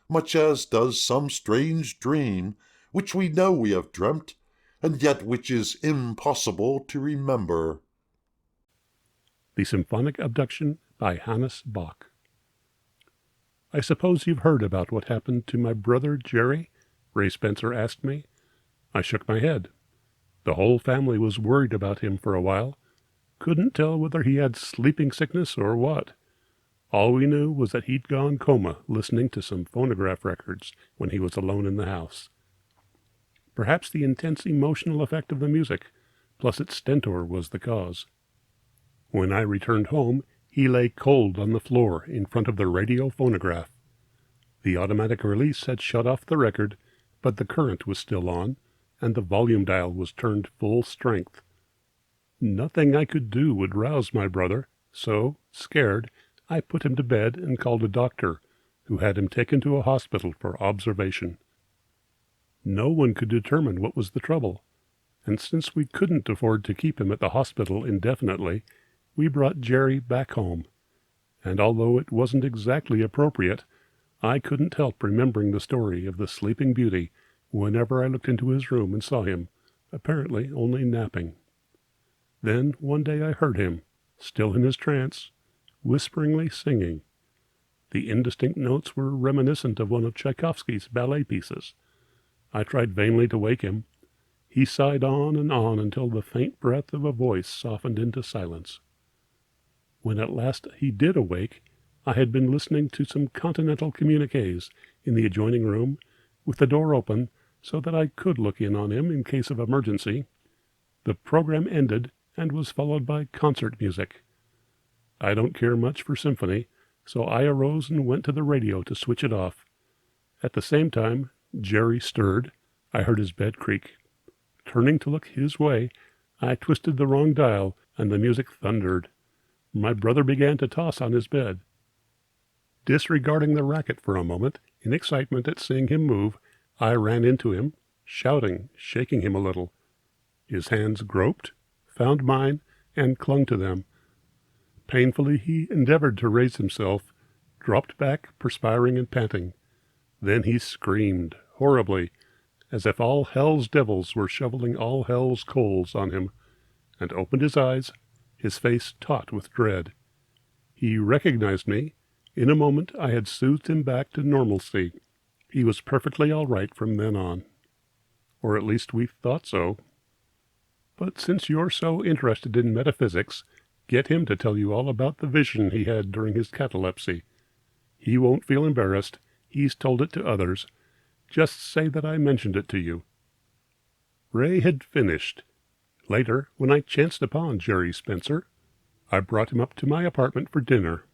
much as does some strange dream which we know we have dreamt, and yet which is impossible to remember. The Symphonic Abduction by Hannes Bach. "I suppose you've heard about what happened to my brother Jerry?" Ray Spencer asked me. I shook my head. The whole family was worried about him for a while. Couldn't tell whether he had sleeping sickness or what. All we knew was that he'd gone coma listening to some phonograph records when he was alone in the house. Perhaps the intense emotional effect of the music, plus its stentor, was the cause. When I returned home, he lay cold on the floor in front of the radio phonograph. The automatic release had shut off the record, but the current was still on, and the volume dial was turned full strength. Nothing I could do would rouse my brother, so, scared, I put him to bed and called a doctor, who had him taken to a hospital for observation. No one could determine what was the trouble. and since we couldn't afford to keep him at the hospital indefinitely, we brought Jerry back home. And although it wasn't exactly appropriate, I couldn't help remembering the story of the Sleeping Beauty whenever I looked into his room and saw him, apparently only napping. Then one day I heard him, still in his trance, whisperingly singing. The indistinct notes were reminiscent of one of Tchaikovsky's ballet pieces. I tried vainly to wake him. He sighed on until the faint breath of a voice softened into silence. When at last he did awake, I had been listening to some continental communiques in the adjoining room, with the door open so that I could look in on him in case of emergency. The program ended and was followed by concert music. I don't care much for symphony, so I arose and went to the radio to switch it off. At the same time, Jerry stirred. I heard his bed creak. Turning to look his way, I twisted the wrong dial, and the music thundered. My brother began to toss on his bed. Disregarding the racket for a moment, in excitement at seeing him move, I ran into him, shouting, shaking him a little. His hands groped, found mine, and clung to them. Painfully he endeavored to raise himself, dropped back, perspiring and panting. Then he screamed, horribly, as if all hell's devils were shoveling all hell's coals on him, and opened his eyes, his face taut with dread. He recognized me. In a moment I had soothed him back to normalcy. He was perfectly all right from then on. Or at least we thought so. But since you're so interested in metaphysics, get him to tell you all about the vision he had during his catalepsy. He won't feel embarrassed. He's told it to others. Just say that I mentioned it to you. Ray had finished. Later, when I chanced upon Jerry Spencer, I brought him up to my apartment for dinner.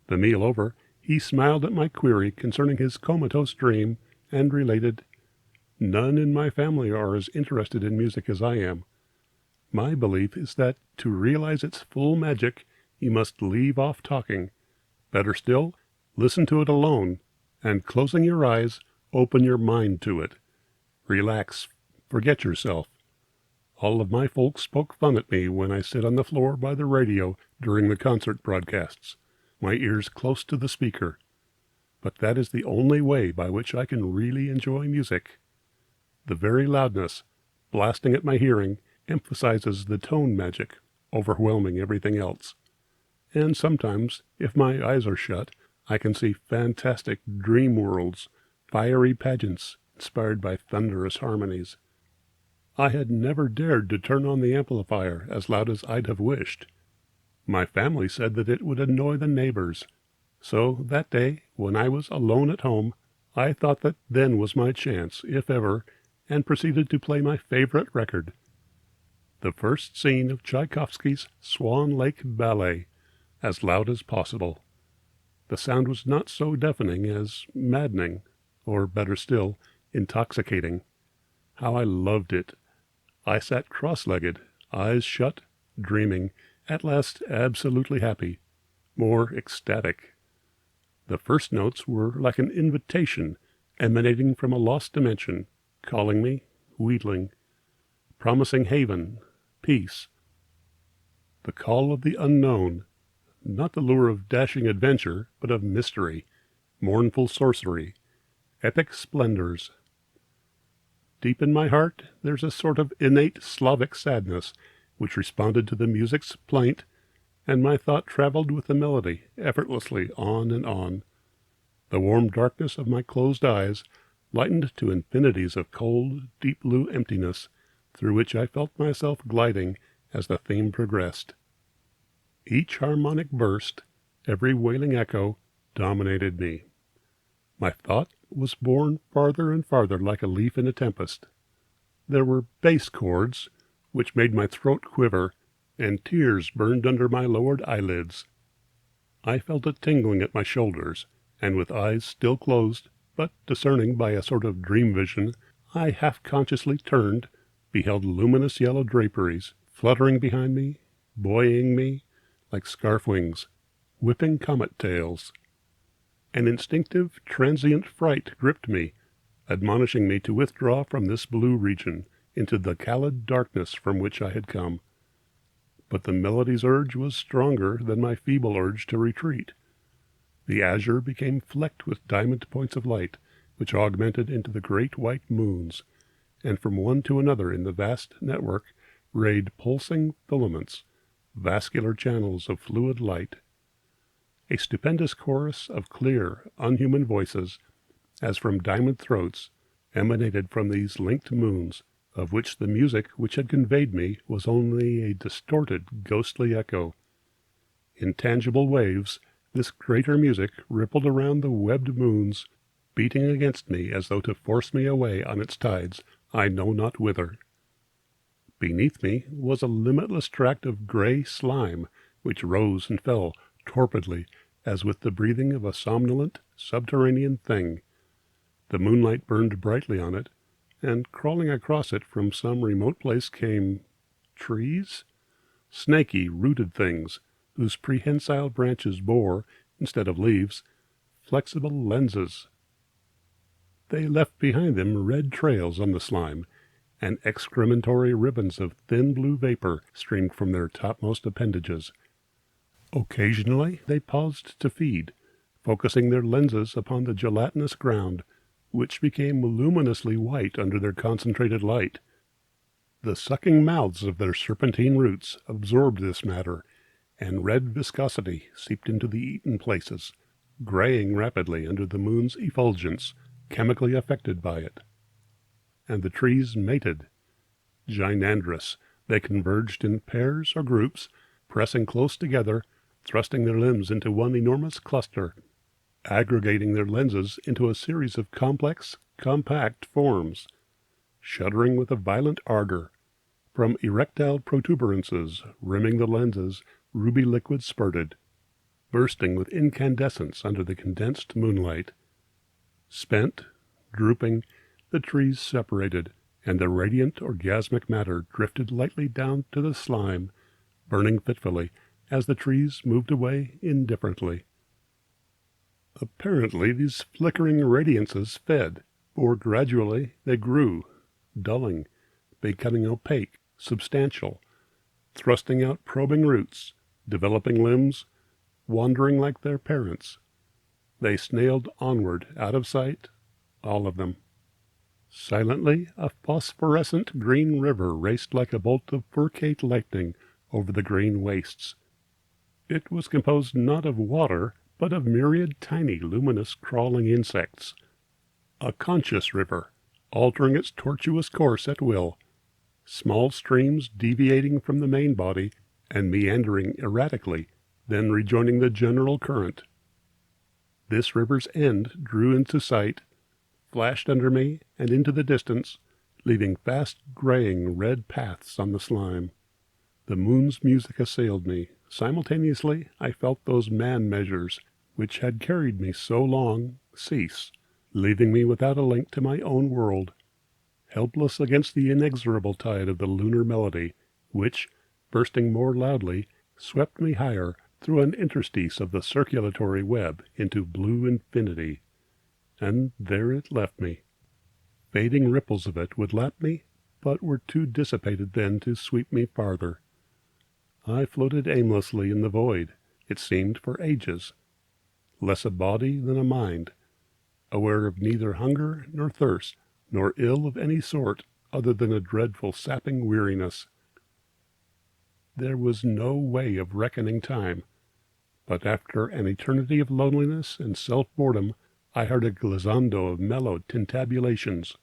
The meal over, he smiled at my query concerning his comatose dream and related, "None in my family are as interested in music as I am. My belief is that to realize its full magic, you must leave off talking. Better still, listen to it alone, and closing your eyes, open your mind to it. Relax, forget yourself. All of my folks spoke fun at me when I sit on the floor by the radio during the concert broadcasts, my ears close to the speaker. But that is the only way by which I can really enjoy music. The very loudness, blasting at my hearing, emphasizes the tone magic, overwhelming everything else. And sometimes, if my eyes are shut, I can see fantastic dream worlds, fiery pageants inspired by thunderous harmonies. I had never dared to turn on the amplifier as loud as I'd have wished. My family said that it would annoy the neighbors. So that day, when I was alone at home, I thought that then was my chance, if ever, and proceeded to play my favorite record. The first scene of Tchaikovsky's Swan Lake Ballet, as loud as possible. The sound was not so deafening as maddening, or better still, intoxicating. How I loved it! I sat cross-legged, eyes shut, dreaming, at last absolutely happy, more ecstatic. The first notes were like an invitation emanating from a lost dimension, calling me, wheedling, promising haven, peace. The call of the unknown, not the lure of dashing adventure, but of mystery, mournful sorcery, epic splendors. Deep in my heart, there's a sort of innate Slavic sadness which responded to the music's plaint, and my thought traveled with the melody effortlessly on and on. The warm darkness of my closed eyes lightened to infinities of cold, deep blue emptiness, through which I felt myself gliding as the theme progressed. Each harmonic burst, every wailing echo, dominated me. My thought was borne farther and farther like a leaf in a tempest. There were bass chords, which made my throat quiver, and tears burned under my lowered eyelids. I felt a tingling at my shoulders, and with eyes still closed, but discerning by a sort of dream vision, I half-consciously turned, beheld luminous yellow draperies fluttering behind me, buoying me, like scarf wings, whipping comet tails. An instinctive, transient fright gripped me, admonishing me to withdraw from this blue region, into the callid darkness from which I had come. But the melody's urge was stronger than my feeble urge to retreat. The azure became flecked with diamond points of light, which augmented into the great white moons, and from one to another in the vast network rayed pulsing filaments, vascular channels of fluid light. A stupendous chorus of clear, unhuman voices, as from diamond throats, emanated from these linked moons, of which the music which had conveyed me was only a distorted, ghostly echo. In tangible waves, this greater music rippled around the webbed moons, beating against me as though to force me away on its tides, I know not whither. Beneath me was a limitless tract of gray slime, which rose and fell torpidly, as with the breathing of a somnolent, subterranean thing. The moonlight burned brightly on it, and crawling across it from some remote place came trees? Snaky, rooted things, whose prehensile branches bore, instead of leaves, flexible lenses. They left behind them red trails on the slime, and excrementory ribbons of thin blue vapor streamed from their topmost appendages. Occasionally they paused to feed, focusing their lenses upon the gelatinous ground, which became luminously white under their concentrated light. The sucking mouths of their serpentine roots absorbed this matter, and red viscosity seeped into the eaten places, graying rapidly under the moon's effulgence, chemically affected by it. And the trees mated. Gynandrous, they converged in pairs or groups, pressing close together, thrusting their limbs into one enormous cluster, aggregating their lenses into a series of complex, compact forms, shuddering with a violent ardor. From erectile protuberances rimming the lenses, ruby liquid spurted, bursting with incandescence under the condensed moonlight. Spent, drooping, the trees separated, and the radiant orgasmic matter drifted lightly down to the slime, burning fitfully as the trees moved away indifferently. Apparently these flickering radiances fed, for gradually they grew, dulling, becoming opaque, substantial, thrusting out probing roots, developing limbs, wandering like their parents. They snailed onward, out of sight, all of them. Silently, a phosphorescent green river raced like a bolt of furcate lightning over the green wastes. It was composed not of water, but of myriad tiny, luminous, crawling insects. A conscious river, altering its tortuous course at will, small streams deviating from the main body and meandering erratically, then rejoining the general current. This river's end drew into sight, flashed under me and into the distance, leaving fast graying red paths on the slime. The moon's music assailed me. Simultaneously I felt those man-measures, which had carried me so long, cease, leaving me without a link to my own world, helpless against the inexorable tide of the lunar melody, which, bursting more loudly, swept me higher through an interstice of the circulatory web into blue infinity. And there it left me. Fading ripples of it would lap me, but were too dissipated then to sweep me farther. I floated aimlessly in the void, it seemed, for ages, less a body than a mind, aware of neither hunger nor thirst, nor ill of any sort other than a dreadful sapping weariness. There was no way of reckoning time, but after an eternity of loneliness and self-boredom, I heard a glissando of mellow tintabulations.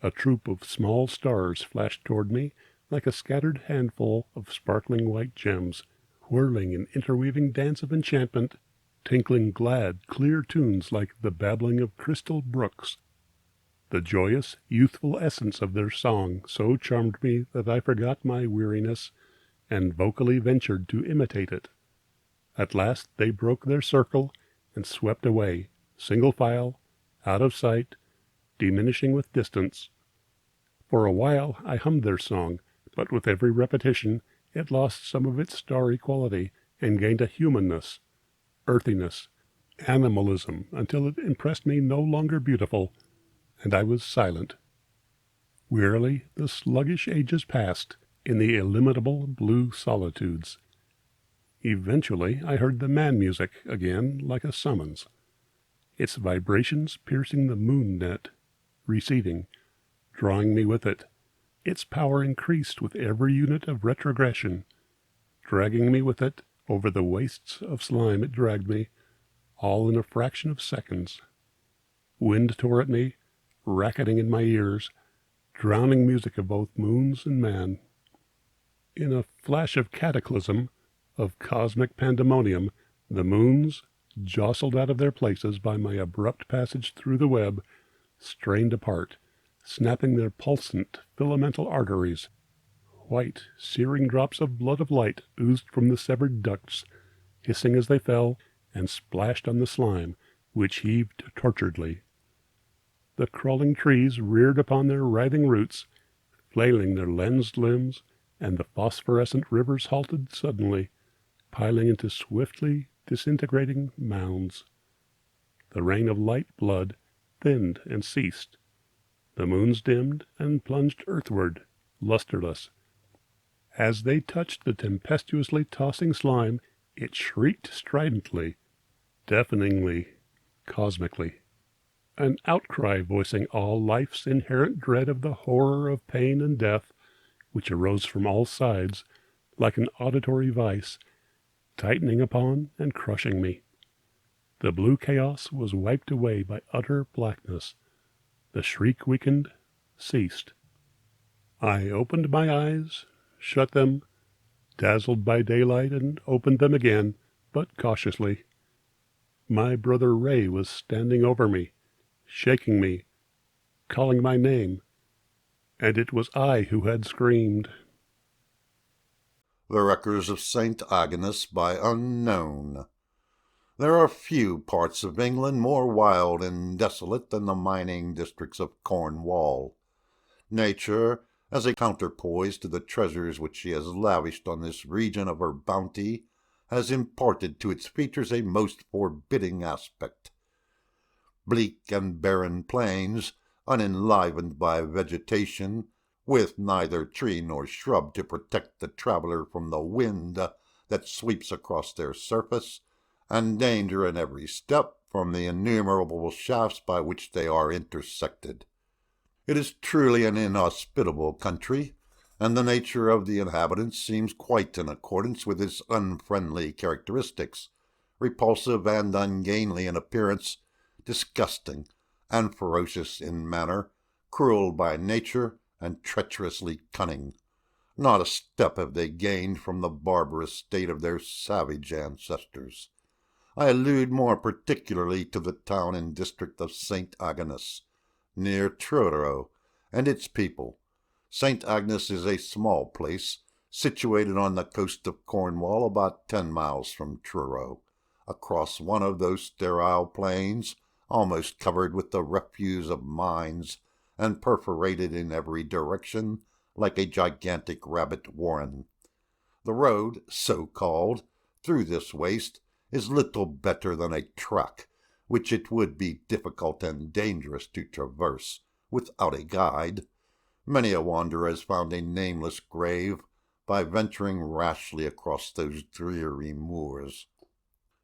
A troop of small stars flashed toward me like a scattered handful of sparkling white gems, whirling in interweaving dance of enchantment, tinkling glad, clear tunes like the babbling of crystal brooks. The joyous, youthful essence of their song so charmed me that I forgot my weariness and vocally ventured to imitate it. At last they broke their circle and swept away, single file, out of sight, diminishing with distance. For a while I hummed their song, but with every repetition it lost some of its starry quality and gained a humanness, earthiness, animalism, until it impressed me no longer beautiful, and I was silent. Wearily the sluggish ages passed in the illimitable blue solitudes. Eventually I heard the man-music again like a summons, its vibrations piercing the moon-net, receding, drawing me with it. Its power increased with every unit of retrogression, dragging me with it over the wastes of slime it dragged me, all in a fraction of seconds. Wind tore at me, racketing in my ears, drowning music of both moons and man. In a flash of cataclysm, of cosmic pandemonium, the moons, jostled out of their places by my abrupt passage through the web, strained apart, snapping their pulsant, filamental arteries. White, searing drops of blood of light oozed from the severed ducts, hissing as they fell, and splashed on the slime, which heaved torturedly. The crawling trees reared upon their writhing roots, flailing their lensed limbs, and the phosphorescent rivers halted suddenly, piling into swiftly disintegrating mounds. The rain of light blood thinned and ceased. The moons dimmed and plunged earthward, lusterless. As they touched the tempestuously tossing slime, it shrieked stridently, deafeningly, cosmically. An outcry voicing all life's inherent dread of the horror of pain and death, which arose from all sides, like an auditory vice, tightening upon and crushing me. The blue chaos was wiped away by utter blackness. The shriek weakened, ceased. I opened my eyes, shut them, dazzled by daylight, and opened them again, but cautiously. My brother Ray was standing over me, shaking me, calling my name, and it was I who had screamed. The Wreckers of St. Agnes by Unknown. There are few parts of England more wild and desolate than the mining districts of Cornwall. Nature, as a counterpoise to the treasures which she has lavished on this region of her bounty, has imparted to its features a most forbidding aspect. Bleak and barren plains, unenlivened by vegetation, with neither tree nor shrub to protect the traveller from the wind that sweeps across their surface, and danger in every step from the innumerable shafts by which they are intersected. It is truly an inhospitable country, and the nature of the inhabitants seems quite in accordance with its unfriendly characteristics, repulsive and ungainly in appearance, disgusting and ferocious in manner, cruel by nature, and treacherously cunning. Not a step have they gained from the barbarous state of their savage ancestors. I allude more particularly to the town and district of St. Agnes, near Truro, and its people. St. Agnes is a small place, situated on the coast of Cornwall about 10 miles from Truro, across one of those sterile plains, almost covered with the refuse of mines, and perforated in every direction like a gigantic rabbit warren. The road, so called, through this waste is little better than a track, which it would be difficult and dangerous to traverse without a guide. Many a wanderer has found a nameless grave by venturing rashly across those dreary moors.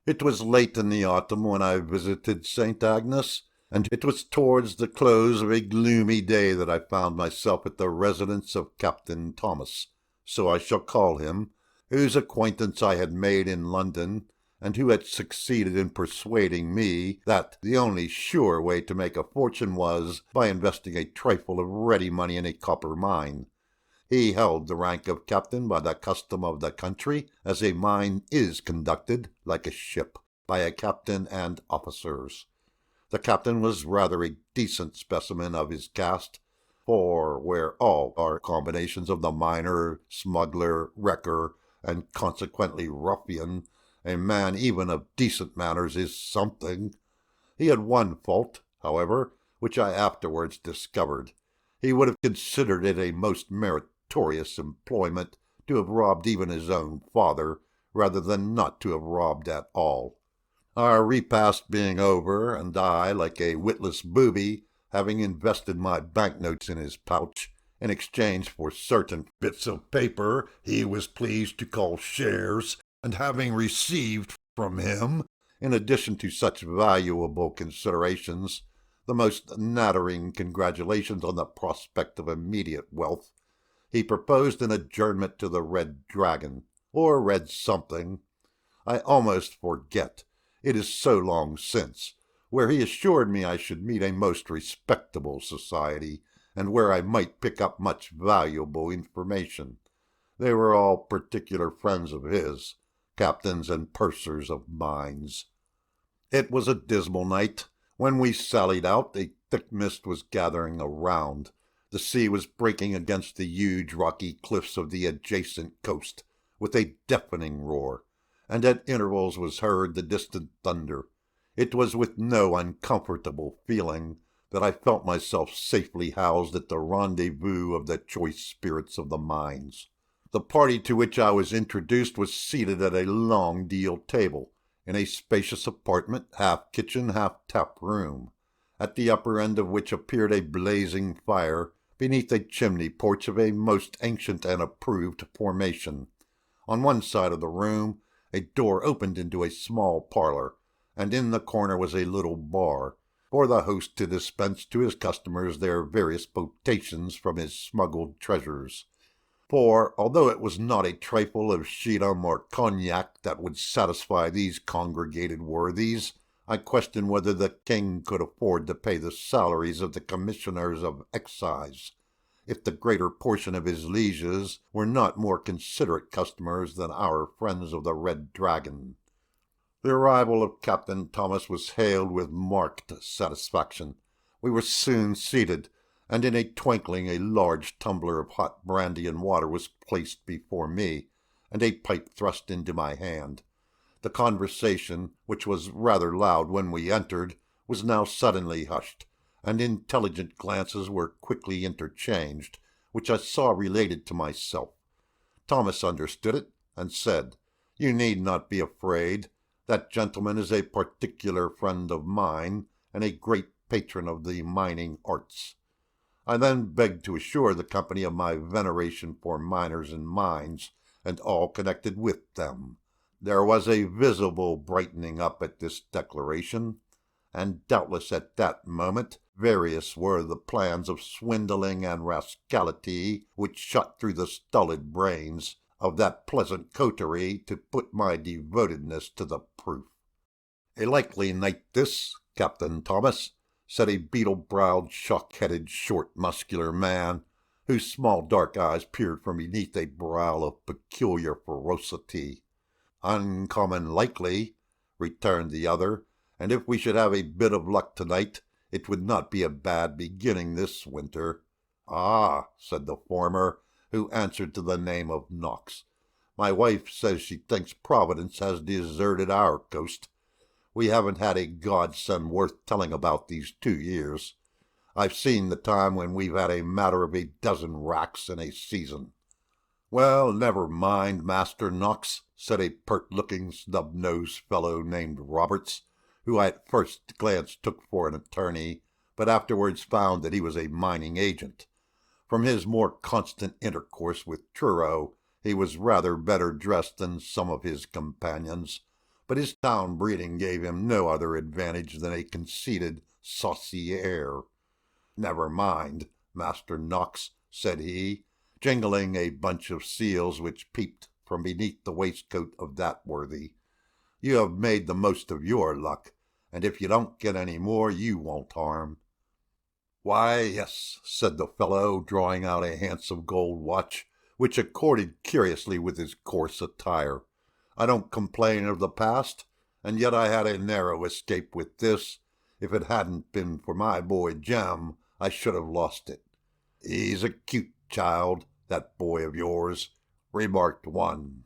It was late in the autumn when I visited St. Agnes, and it was towards the close of a gloomy day that I found myself at the residence of Captain Thomas, so I shall call him, whose acquaintance I had made in London, and who had succeeded in persuading me that the only sure way to make a fortune was by investing a trifle of ready money in a copper mine. He held the rank of captain by the custom of the country, as a mine is conducted, like a ship, by a captain and officers. The captain was rather a decent specimen of his caste, for where all are combinations of the miner, smuggler, wrecker, and consequently ruffian, a man even of decent manners is something. He had one fault, however, which I afterwards discovered. He would have considered it a most meritorious employment to have robbed even his own father, rather than not to have robbed at all. Our repast being over, and I, like a witless booby, having invested my banknotes in his pouch, in exchange for certain bits of paper he was pleased to call shares, and having received from him, in addition to such valuable considerations, the most nattering congratulations on the prospect of immediate wealth, he proposed an adjournment to the Red Dragon, or Red something. I almost forget, it is so long since, where he assured me I should meet a most respectable society, and where I might pick up much valuable information. They were all particular friends of his, captains and pursers of mines. It was a dismal night. When we sallied out, a thick mist was gathering around. The sea was breaking against the huge rocky cliffs of the adjacent coast with a deafening roar, and at intervals was heard the distant thunder. It was with no uncomfortable feeling that I felt myself safely housed at the rendezvous of the choice spirits of the mines. The party to which I was introduced was seated at a long deal table, in a spacious apartment, half kitchen, half tap room, at the upper end of which appeared a blazing fire, beneath a chimney porch of a most ancient and approved formation. On one side of the room a door opened into a small parlor, and in the corner was a little bar, for the host to dispense to his customers their various potations from his smuggled treasures. For, although it was not a trifle of Schiedam or cognac that would satisfy these congregated worthies, I question whether the king could afford to pay the salaries of the commissioners of excise, if the greater portion of his lieges were not more considerate customers than our friends of the Red Dragon. The arrival of Captain Thomas was hailed with marked satisfaction. We were soon seated, and in a twinkling a large tumbler of hot brandy and water was placed before me, and a pipe thrust into my hand. The conversation, which was rather loud when we entered, was now suddenly hushed, and intelligent glances were quickly interchanged, which I saw related to myself. Thomas understood it, and said, "You need not be afraid. That gentleman is a particular friend of mine, and a great patron of the mining arts." I then begged to assure the company of my veneration for miners and mines, and all connected with them. There was a visible brightening up at this declaration, and doubtless at that moment various were the plans of swindling and rascality which shot through the stolid brains of that pleasant coterie to put my devotedness to the proof. "A likely night this, Captain Thomas," said a beetle-browed, shock-headed, short, muscular man, whose small dark eyes peered from beneath a brow of peculiar ferocity. "Uncommon likely," returned the other, "and if we should have a bit of luck tonight, it would not be a bad beginning this winter." "Ah," said the former, who answered to the name of Knox, "my wife says she thinks Providence has deserted our coast. We haven't had a godsend worth telling about these 2 years. I've seen the time when we've had a matter of a dozen racks in a season." "Well, never mind, Master Knox," said a pert-looking, snub-nosed fellow named Roberts, who I at first glance took for an attorney, but afterwards found that he was a mining agent. From his more constant intercourse with Truro, he was rather better dressed than some of his companions, but his town breeding gave him no other advantage than a conceited, saucy air. "Never mind, Master Knox," said he, jingling a bunch of seals which peeped from beneath the waistcoat of that worthy. "You have made the most of your luck, and if you don't get any more, you won't harm." "Why, yes," said the fellow, drawing out a handsome gold watch, which accorded curiously with his coarse attire. "I don't complain of the past, and yet I had a narrow escape with this. If it hadn't been for my boy Jem, I should have lost it." "He's a cute child, that boy of yours," remarked one.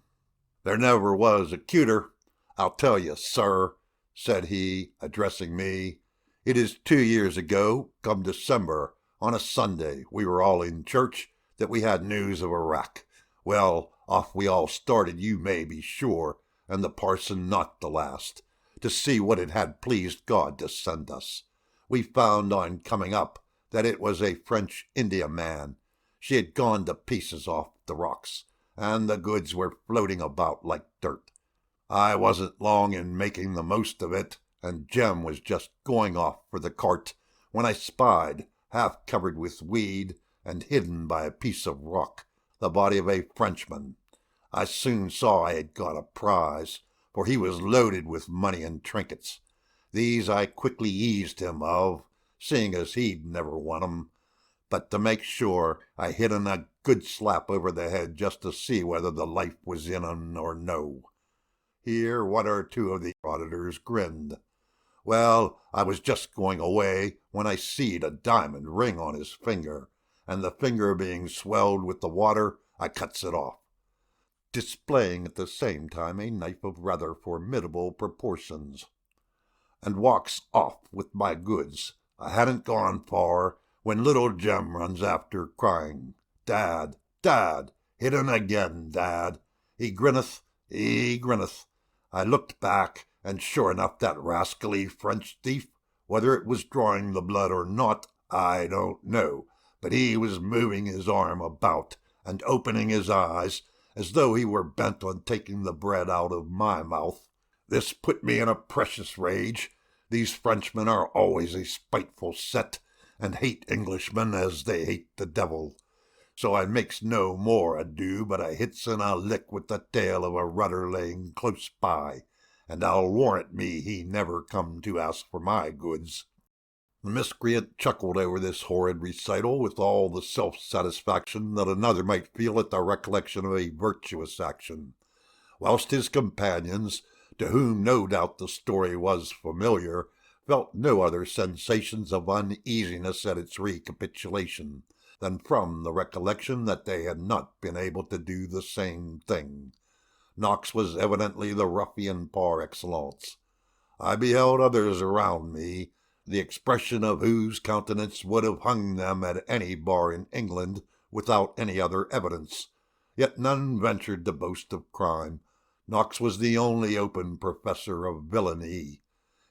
"There never was a cuter. I'll tell you, sir," said he, addressing me. "It is 2 years ago, come December, on a Sunday, we were all in church, that we had news of a wreck. Well, off we all started, you may be sure, and the parson not the last, to see what it had pleased God to send us. We found on coming up that it was a French Indiaman, She had gone to pieces off the rocks, and the goods were floating about like dirt. I wasn't long in making the most of it, and Jem was just going off for the cart when I spied, half covered with weed and hidden by a piece of rock, the body of a Frenchman. I soon saw I had got a prize, for he was loaded with money and trinkets. These I quickly eased him of, seeing as he'd never won 'em. But to make sure, I hit him a good slap over the head just to see whether the life was in 'un or no. Here one or two of the auditors grinned. Well, I was just going away when I seed a diamond ring on his finger, and the finger being swelled with the water, I cuts it off, displaying at the same time a knife of rather formidable proportions, and walks off with my goods. I hadn't gone far when little Jem runs after, crying, "Dad, Dad, hit un again, Dad. He grinneth, he grinneth." I looked back, and sure enough that rascally French thief, whether it was drawing the blood or not, I don't know, but he was moving his arm about and opening his eyes as though he were bent on taking the bread out of my mouth. This put me in a precious rage. These Frenchmen are always a spiteful set, and hate Englishmen as they hate the devil. So I makes no more ado, but I hits in a lick with the tail of a rudder laying close by, and I'll warrant me he never come to ask for my goods. The miscreant chuckled over this horrid recital with all the self-satisfaction that another might feel at the recollection of a virtuous action, whilst his companions, to whom no doubt the story was familiar, felt no other sensations of uneasiness at its recapitulation than from the recollection that they had not been able to do the same thing. Knox was evidently the ruffian par excellence. I beheld others around me, the expression of whose countenance would have hung them at any bar in England without any other evidence, yet none ventured to boast of crime. Knox was the only open professor of villainy.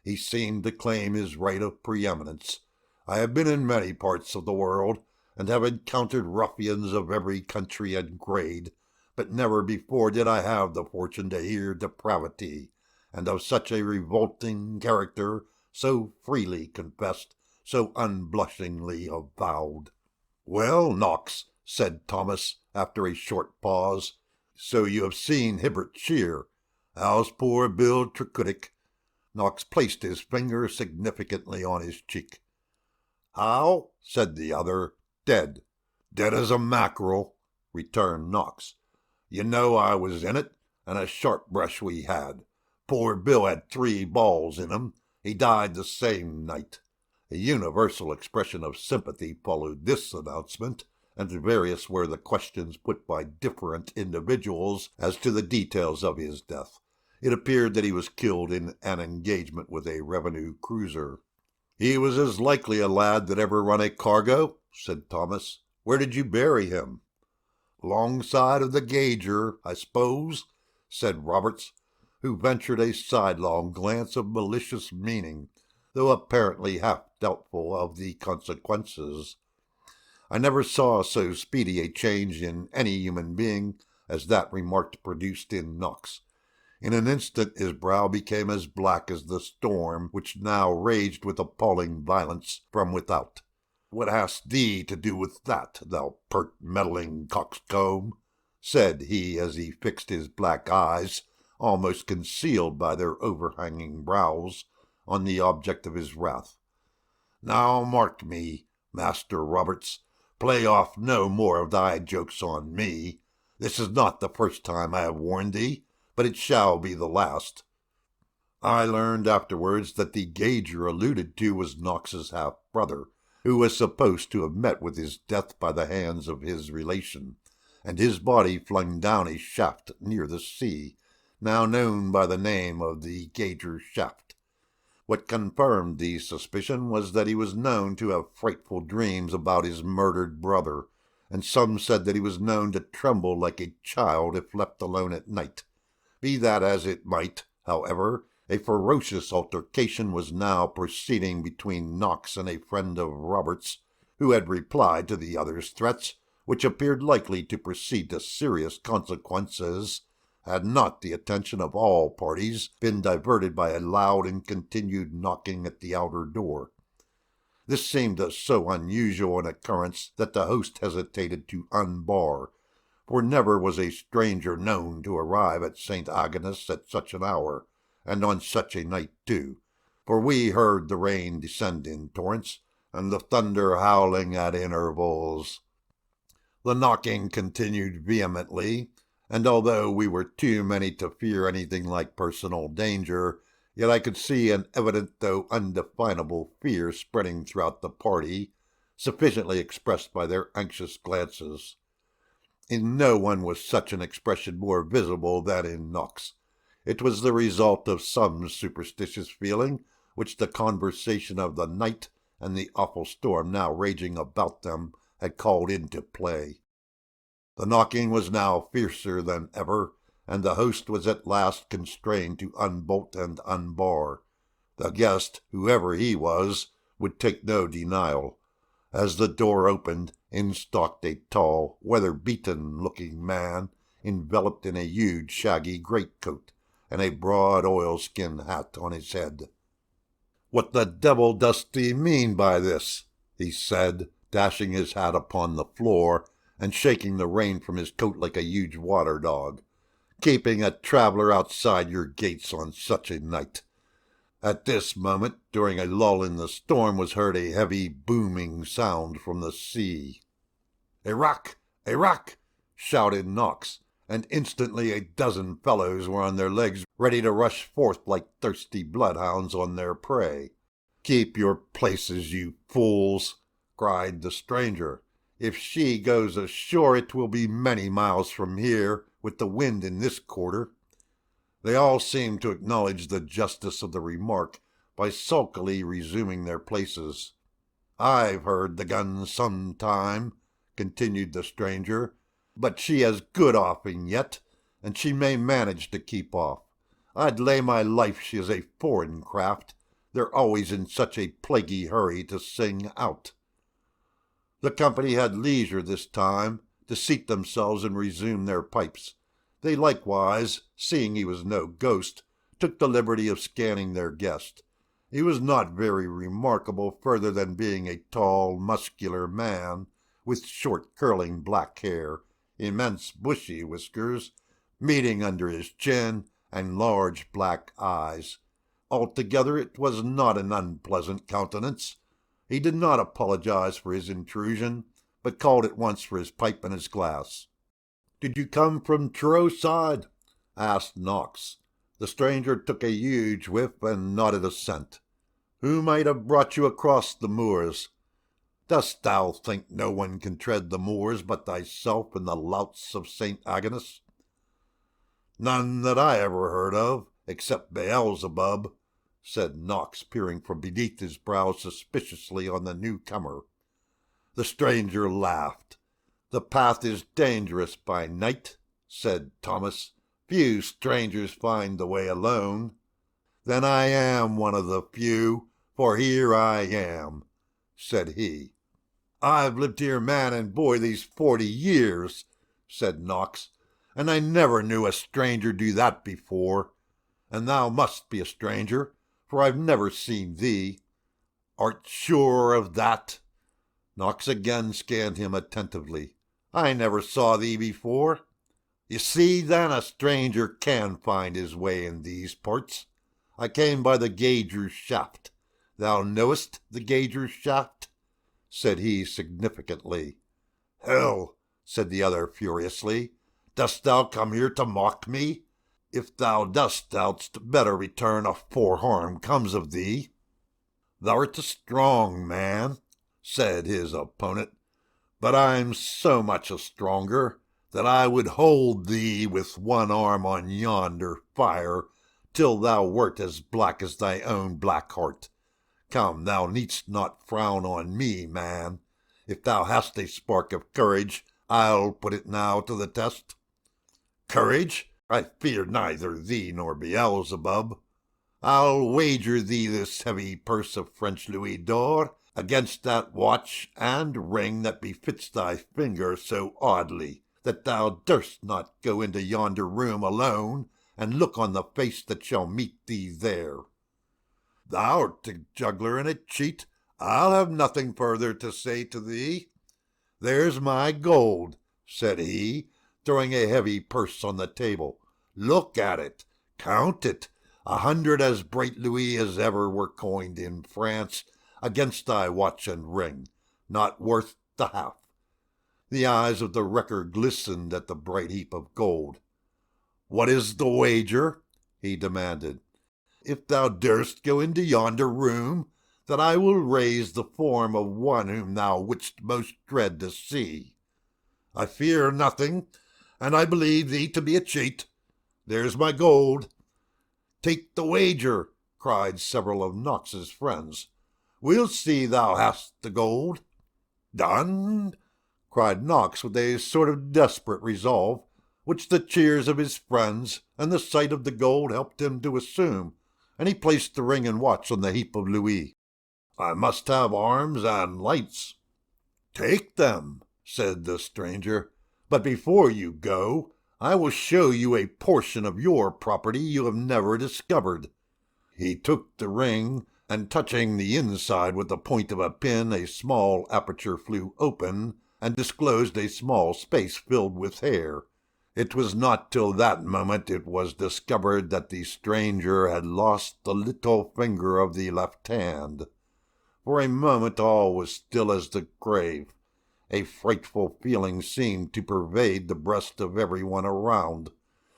He seemed to claim his right of preeminence. I have been in many parts of the world, and have encountered ruffians of every country and grade, but never before did I have the fortune to hear depravity, and of such a revolting character, so freely confessed, so unblushingly avowed. "Well, Knox," said Thomas, after a short pause, "so you have seen Hibbert Shear. How's poor Bill Tricutick?" Knox placed his finger significantly on his cheek. "How?" said the other. "Dead." "Dead as a mackerel," returned Knox. "You know I was in it, and a sharp brush we had. Poor Bill had 3 balls in him. He died the same night." A universal expression of sympathy followed this announcement, and various were the questions put by different individuals as to the details of his death. It appeared that he was killed in an engagement with a revenue cruiser. "He was as likely a lad that ever run a cargo," said Thomas. "Where did you bury him?" "Alongside of the gauger, I suppose," said Roberts, who ventured a sidelong glance of malicious meaning, though apparently half doubtful of the consequences. I never saw so speedy a change in any human being as that remark produced in Knox. In an instant his brow became as black as the storm which now raged with appalling violence from without. "What hast thee to do with that, thou pert meddling coxcomb?" said he as he fixed his black eyes, almost concealed by their overhanging brows, on the object of his wrath. "Now mark me, Master Roberts, play off no more of thy jokes on me. This is not the first time I have warned thee, but it shall be the last." I learned afterwards that the gauger alluded to was Knox's half-brother, who was supposed to have met with his death by the hands of his relation, and his body flung down a shaft near the sea, now known by the name of the Gauger's Shaft. What confirmed the suspicion was that he was known to have frightful dreams about his murdered brother, and some said that he was known to tremble like a child if left alone at night. Be that as it might, however, a ferocious altercation was now proceeding between Knox and a friend of Roberts, who had replied to the other's threats which appeared likely to proceed to serious consequences, had not the attention of all parties been diverted by a loud and continued knocking at the outer door. This seemed so unusual an occurrence that the host hesitated to unbar, for never was a stranger known to arrive at St. Agnes at such an hour, and on such a night too, for we heard the rain descend in torrents, and the thunder howling at intervals. The knocking continued vehemently, and although we were too many to fear anything like personal danger, yet I could see an evident though undefinable fear spreading throughout the party, sufficiently expressed by their anxious glances. In no one was such an expression more visible than in Knox. It was the result of some superstitious feeling which the conversation of the night and the awful storm now raging about them had called into play. The knocking was now fiercer than ever, and the host was at last constrained to unbolt and unbar. The guest, whoever he was, would take no denial. As the door opened, in stalked a tall, weather-beaten-looking man, enveloped in a huge, shaggy greatcoat, and a broad oilskin hat on his head. "What the devil dost thee mean by this?" he said, dashing his hat upon the floor, and shaking the rain from his coat like a huge water-dog. "Keeping a traveller outside your gates on such a night." At this moment, during a lull in the storm, was heard a heavy booming sound from the sea. "A rock! A rock!" shouted Knox, and instantly a dozen fellows were on their legs, ready to rush forth like thirsty bloodhounds on their prey. "Keep your places, you fools!" cried the stranger. "If she goes ashore, it will be many miles from here, with the wind in this quarter." They all seemed to acknowledge the justice of the remark by sulkily resuming their places. "I've heard the guns some time," continued the stranger, "but she has good offing yet, and she may manage to keep off. I'd lay my life she is a foreign craft. They're always in such a plaguey hurry to sing out." The company had leisure this time to seat themselves and resume their pipes. They likewise, seeing he was no ghost, took the liberty of scanning their guest. He was not very remarkable further than being a tall, muscular man, with short, curling black hair, immense bushy whiskers, meeting under his chin, and large black eyes. Altogether it was not an unpleasant countenance. He did not apologize for his intrusion, but called at once for his pipe and his glass. "Did you come from Truro side?" asked Knox. The stranger took a huge whiff and nodded assent. "Who might have brought you across the moors?" "Dost thou think no one can tread the moors but thyself and the louts of St. Agnes?" "None that I ever heard of, except Beelzebub," said Knox, peering from beneath his brow suspiciously on the newcomer. The stranger laughed. "The path is dangerous by night," said Thomas. "Few strangers find the way alone." "Then I am one of the few, for here I am," said he. "I've lived here man and boy these 40 years, said Knox, "and I never knew a stranger do that before. And thou must be a stranger, for I've never seen thee. Art sure of that?" Knox again scanned him attentively. "I never saw thee before." "You see, then, a stranger can find his way in these parts. I came by the gauger's shaft. Thou knowest the gauger's shaft?" said he significantly. "Hell," said the other furiously, "dost thou come here to mock me? If thou dost, thou'dst better return afore harm comes of thee." "Thou'rt a strong man," said his opponent, "but I'm so much a stronger that I would hold thee with one arm on yonder fire till thou wert as black as thy own black heart. Come, thou needst not frown on me, man. If thou hast a spark of courage, I'll put it now to the test." "Courage? I fear neither thee nor Beelzebub. I'll wager thee this heavy purse of French louis d'or against that watch and ring that befits thy finger so oddly, that thou durst not go into yonder room alone, and look on the face that shall meet thee there. Thou'rt a juggler and a cheat. I'll have nothing further to say to thee. There's my gold, said he, throwing a heavy purse on the table. Look at it, count it, 100 as bright louis as ever were coined in France, against thy watch and ring, not worth the half. The eyes of the wrecker glistened at the bright heap of gold. What is the wager? He demanded. If thou durst go into yonder room, that I will raise the form of one whom thou wouldst most dread to see. I fear nothing, and I believe thee to be a cheat. There's my gold. Take the wager, cried several of Knox's friends. We'll see thou hast the gold. Done, cried Knox with a sort of desperate resolve, which the cheers of his friends and the sight of the gold helped him to assume, and he placed the ring and watch on the heap of louis. I must have arms and lights. Take them, said the stranger, but before you go, I will show you a portion of your property you have never discovered. He took the ring, and touching the inside with the point of a pin, a small aperture flew open, and disclosed a small space filled with hair. It was not till that moment it was discovered that the stranger had lost the little finger of the left hand. For a moment all was still as the grave. A frightful feeling seemed to pervade the breast of everyone around.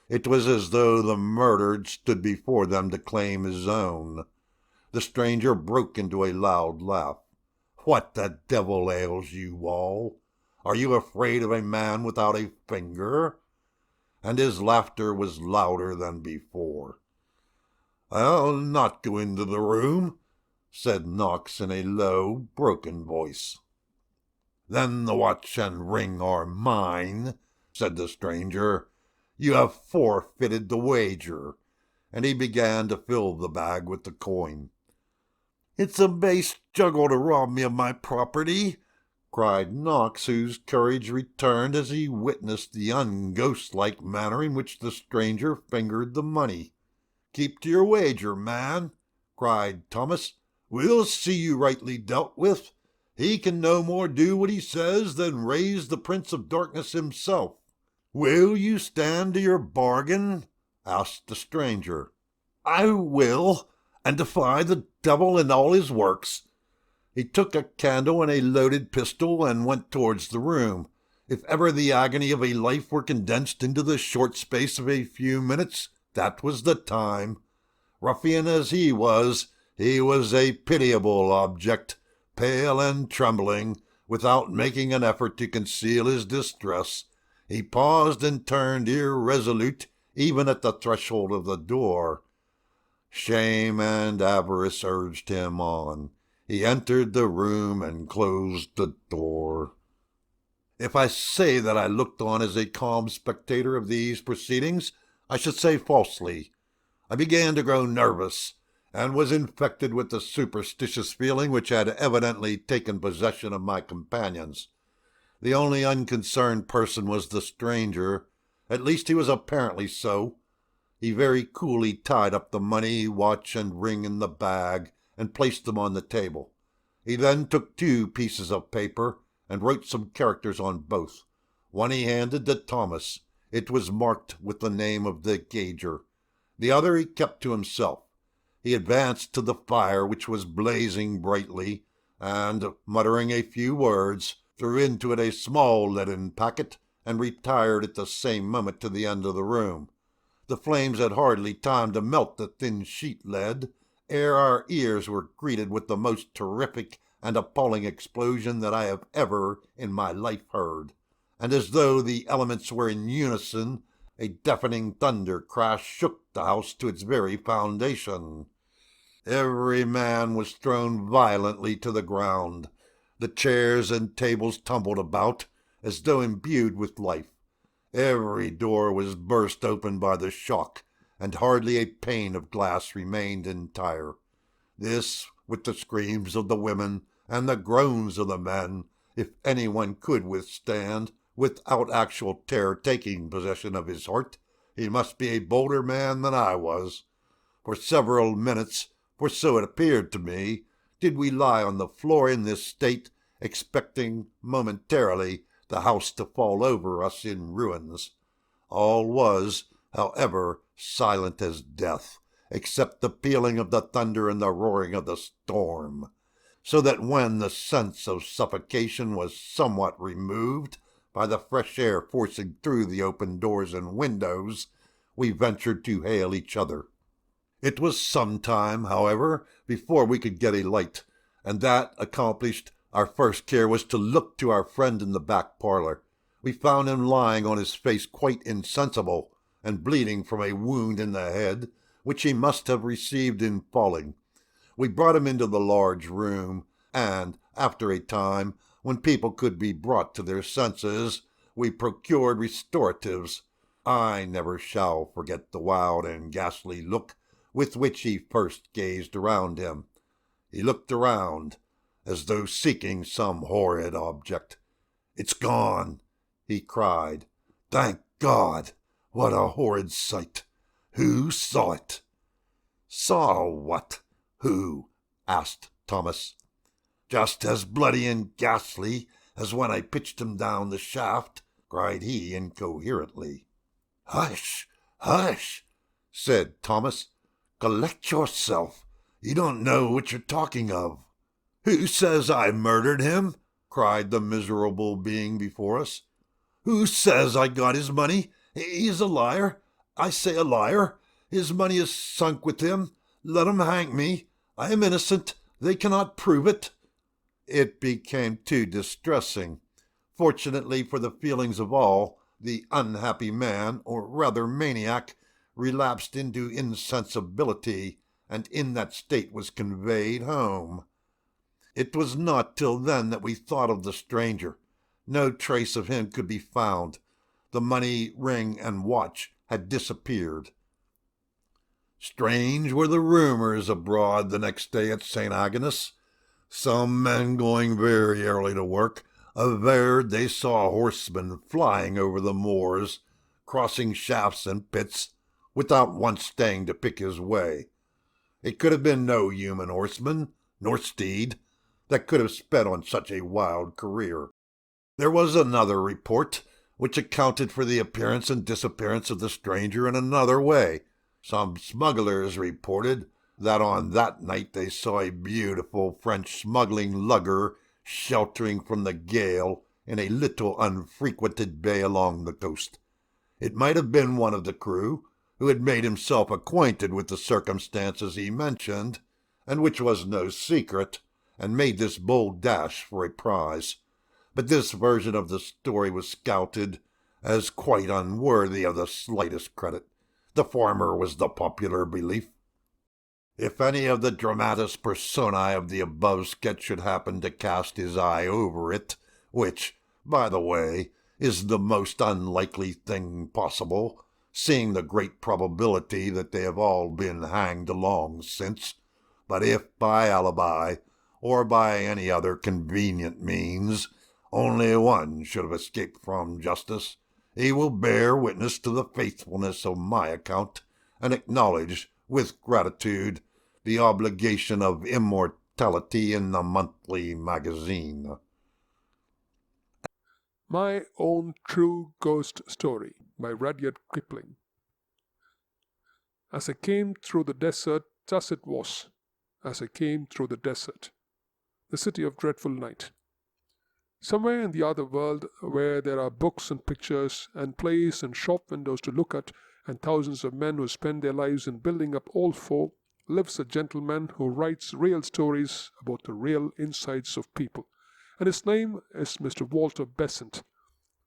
It was as though the murdered stood before them to claim his own. The stranger broke into a loud laugh. What the devil ails you all? Are you afraid of a man without a finger? And his laughter was louder than before. I'll not go into the room, said Knox in a low, broken voice. Then the watch and ring are mine, said the stranger. You have forfeited the wager. And he began to fill the bag with the coin. It's a base juggle to rob me of my property, cried Knox, whose courage returned as he witnessed the unghost-like manner in which the stranger fingered the money. Keep to your wager, man, cried Thomas. We'll see you rightly dealt with. He can no more do what he says than raise the Prince of Darkness himself. Will you stand to your bargain? Asked the stranger. I will, and defy the devil and all his works. He took a candle and a loaded pistol and went towards the room. If ever the agony of a life were condensed into the short space of a few minutes, that was the time. Ruffian as he was a pitiable object, pale and trembling, without making an effort to conceal his distress. He paused and turned irresolute, even at the threshold of the door. Shame and avarice urged him on. He entered the room and closed the door. If I say that I looked on as a calm spectator of these proceedings, I should say falsely. I began to grow nervous, and was infected with the superstitious feeling which had evidently taken possession of my companions. The only unconcerned person was the stranger. At least he was apparently so. He very coolly tied up the money, watch, and ring in the bag, and placed them on the table. He then took 2 pieces of paper, and wrote some characters on both. One he handed to Thomas. It was marked with the name of the gauger. The other he kept to himself. He advanced to the fire, which was blazing brightly, and, muttering a few words, threw into it a small leaden packet, and retired at the same moment to the end of the room. The flames had hardly time to melt the thin sheet lead, ere our ears were greeted with the most terrific and appalling explosion that I have ever in my life heard. And as though the elements were in unison, a deafening thunder crash shook the house to its very foundation. Every man was thrown violently to the ground. The chairs and tables tumbled about, as though imbued with life. Every door was burst open by the shock, and hardly a pane of glass remained entire. This, with the screams of the women and the groans of the men, if anyone could withstand, without actual terror taking possession of his heart, he must be a bolder man than I was. For several minutes, for so it appeared to me, did we lie on the floor in this state, expecting momentarily the house to fall over us in ruins. All was, however, silent as death, except the pealing of the thunder and the roaring of the storm, so that when the sense of suffocation was somewhat removed by the fresh air forcing through the open doors and windows, we ventured to hail each other. It was some time, however, before we could get a light, and that accomplished, our first care was to look to our friend in the back parlor. We found him lying on his face quite insensible, and bleeding from a wound in the head, which he must have received in falling. We brought him into the large room, and, after a time, when people could be brought to their senses, we procured restoratives. I never shall forget the wild and ghastly look with which he first gazed around him. He looked around, as though seeking some horrid object. "It's gone," he cried. "Thank God! What a horrid sight! Who saw it?" "Saw what? Who?" asked Thomas. "Just as bloody and ghastly as when I pitched him down the shaft," cried he incoherently. "Hush, hush," said Thomas. "Collect yourself. You don't know what you're talking of." "Who says I murdered him?" cried the miserable being before us. "Who says I got his money? He's a liar. I say a liar. His money is sunk with him. Let him hang me. I am innocent. They cannot prove it." It became too distressing. Fortunately for the feelings of all, the unhappy man, or rather maniac, relapsed into insensibility, and in that state was conveyed home. It was not till then that we thought of the stranger. No trace of him could be found. The money, ring, and watch had disappeared. Strange were the rumors abroad the next day at St. Agnes. Some men going very early to work averred they saw horsemen flying over the moors, crossing shafts and pits, without once staying to pick his way. It could have been no human horseman, nor steed, that could have sped on such a wild career. There was another report, which accounted for the appearance and disappearance of the stranger in another way. Some smugglers reported that on that night they saw a beautiful French smuggling lugger sheltering from the gale in a little unfrequented bay along the coast. It might have been one of the crew, who had made himself acquainted with the circumstances he mentioned, and which was no secret, and made this bold dash for a prize. But this version of the story was scouted as quite unworthy of the slightest credit. The former was the popular belief. If any of the dramatis personae of the above sketch should happen to cast his eye over it, which, by the way, is the most unlikely thing possible, seeing the great probability that they have all been hanged long since, but if by alibi, or by any other convenient means, only one should have escaped from justice, he will bear witness to the faithfulness of my account, and acknowledge, with gratitude, the obligation of immortality in the monthly magazine. My Own True Ghost Story by Rudyard Kipling. As I came through the desert, thus it was, as I came through the desert, the city of dreadful night. Somewhere in the other world, where there are books and pictures and plays and shop windows to look at, and thousands of men who spend their lives in building up all four, lives a gentleman who writes real stories about the real insides of people, and his name is Mr. Walter Besant.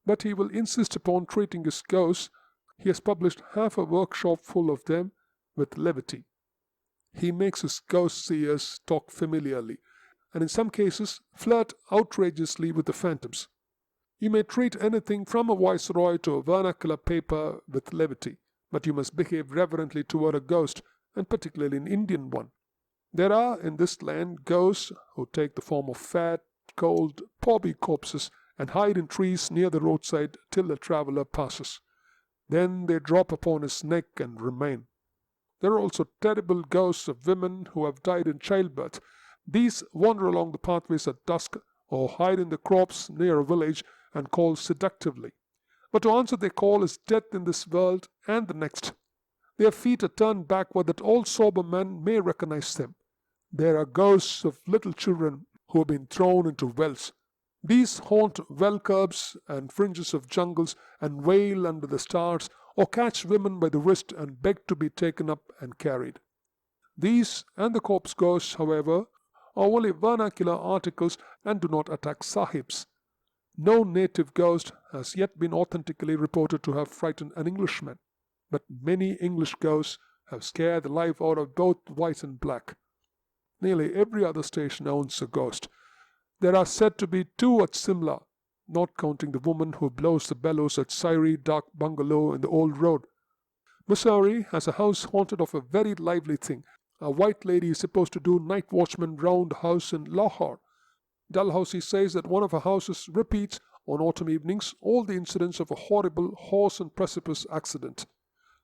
But he will insist upon treating his ghosts, he has published half a workshop full of them, with levity. He makes his ghost seers talk familiarly, and in some cases flirt outrageously with the phantoms. You may treat anything from a viceroy to a vernacular paper with levity, but you must behave reverently toward a ghost, and particularly an Indian one. There are in this land ghosts who take the form of fat, cold, pobby corpses and hide in trees near the roadside till a traveller passes. Then they drop upon his neck and remain. There are also terrible ghosts of women who have died in childbirth. These wander along the pathways at dusk or hide in the crops near a village and call seductively. But to answer their call is death in this world and the next. Their feet are turned backward that all sober men may recognize them. There are ghosts of little children who have been thrown into wells. These haunt well curbs and fringes of jungles and wail under the stars, or catch women by the wrist and beg to be taken up and carried. These and the corpse ghosts, however, are only vernacular articles and do not attack sahibs. No native ghost has yet been authentically reported to have frightened an Englishman, but many English ghosts have scared the life out of both white and black. Nearly every other station owns a ghost. There are said to be 2 at Simla, not counting the woman who blows the bellows at Syri Dak Bungalow in the old road. Missouri has a house haunted of a very lively thing. A white lady is supposed to do night watchman round the house in Lahore. Dalhousie says that one of her houses repeats, on autumn evenings, all the incidents of a horrible horse and precipice accident.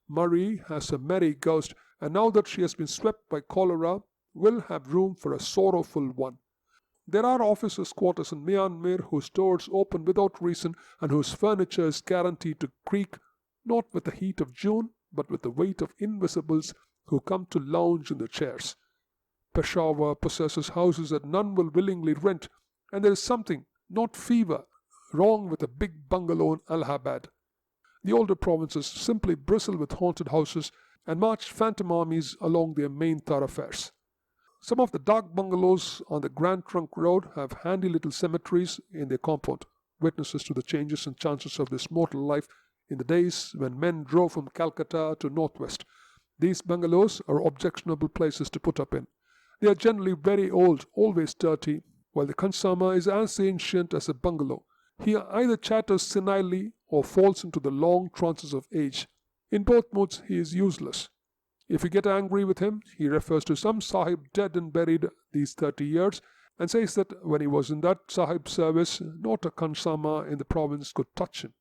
Murray has a merry ghost, and now that she has been swept by cholera, will have room for a sorrowful one. There are officers' quarters in Myanmar whose doors open without reason and whose furniture is guaranteed to creak, not with the heat of June, but with the weight of invisibles who come to lounge in the chairs. Peshawar possesses houses that none will willingly rent, and there is something, not fever, wrong with a big bungalow in Allahabad. The older provinces simply bristle with haunted houses and march phantom armies along their main thoroughfares. Some of the dark bungalows on the Grand Trunk Road have handy little cemeteries in their compound, witnesses to the changes and chances of this mortal life in the days when men drove from Calcutta to Northwest. These bungalows are objectionable places to put up in. They are generally very old, always dirty, while the khansama is as ancient as a bungalow. He either chatters senilely or falls into the long trances of age. In both moods he is useless. If you get angry with him, he refers to some sahib dead and buried these 30 years and says that when he was in that sahib's service, not a khansama in the province could touch him.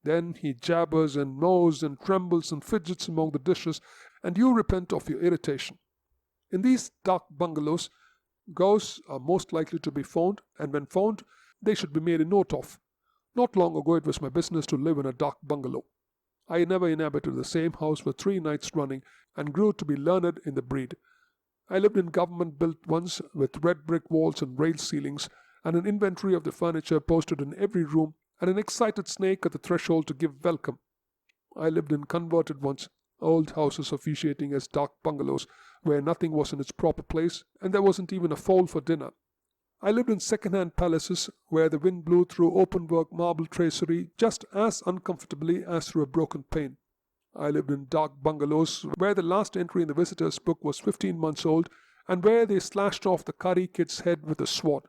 Then he jabbers and mows and trembles and fidgets among the dishes, and you repent of your irritation. In these dark bungalows, ghosts are most likely to be found, and when found, they should be made a note of. Not long ago it was my business to live in a dark bungalow. I never inhabited the same house for 3 nights running and grew to be learned in the breed. I lived in government-built ones with red brick walls and railed ceilings, and an inventory of the furniture posted in every room, and an excited snake at the threshold to give welcome. I lived in converted ones, old houses officiating as dark bungalows, where nothing was in its proper place, and there wasn't even a fowl for dinner. I lived in second-hand palaces where the wind blew through open-work marble tracery just as uncomfortably as through a broken pane. I lived in dark bungalows where the last entry in the visitor's book was 15 months old and where they slashed off the curry kid's head with a sword.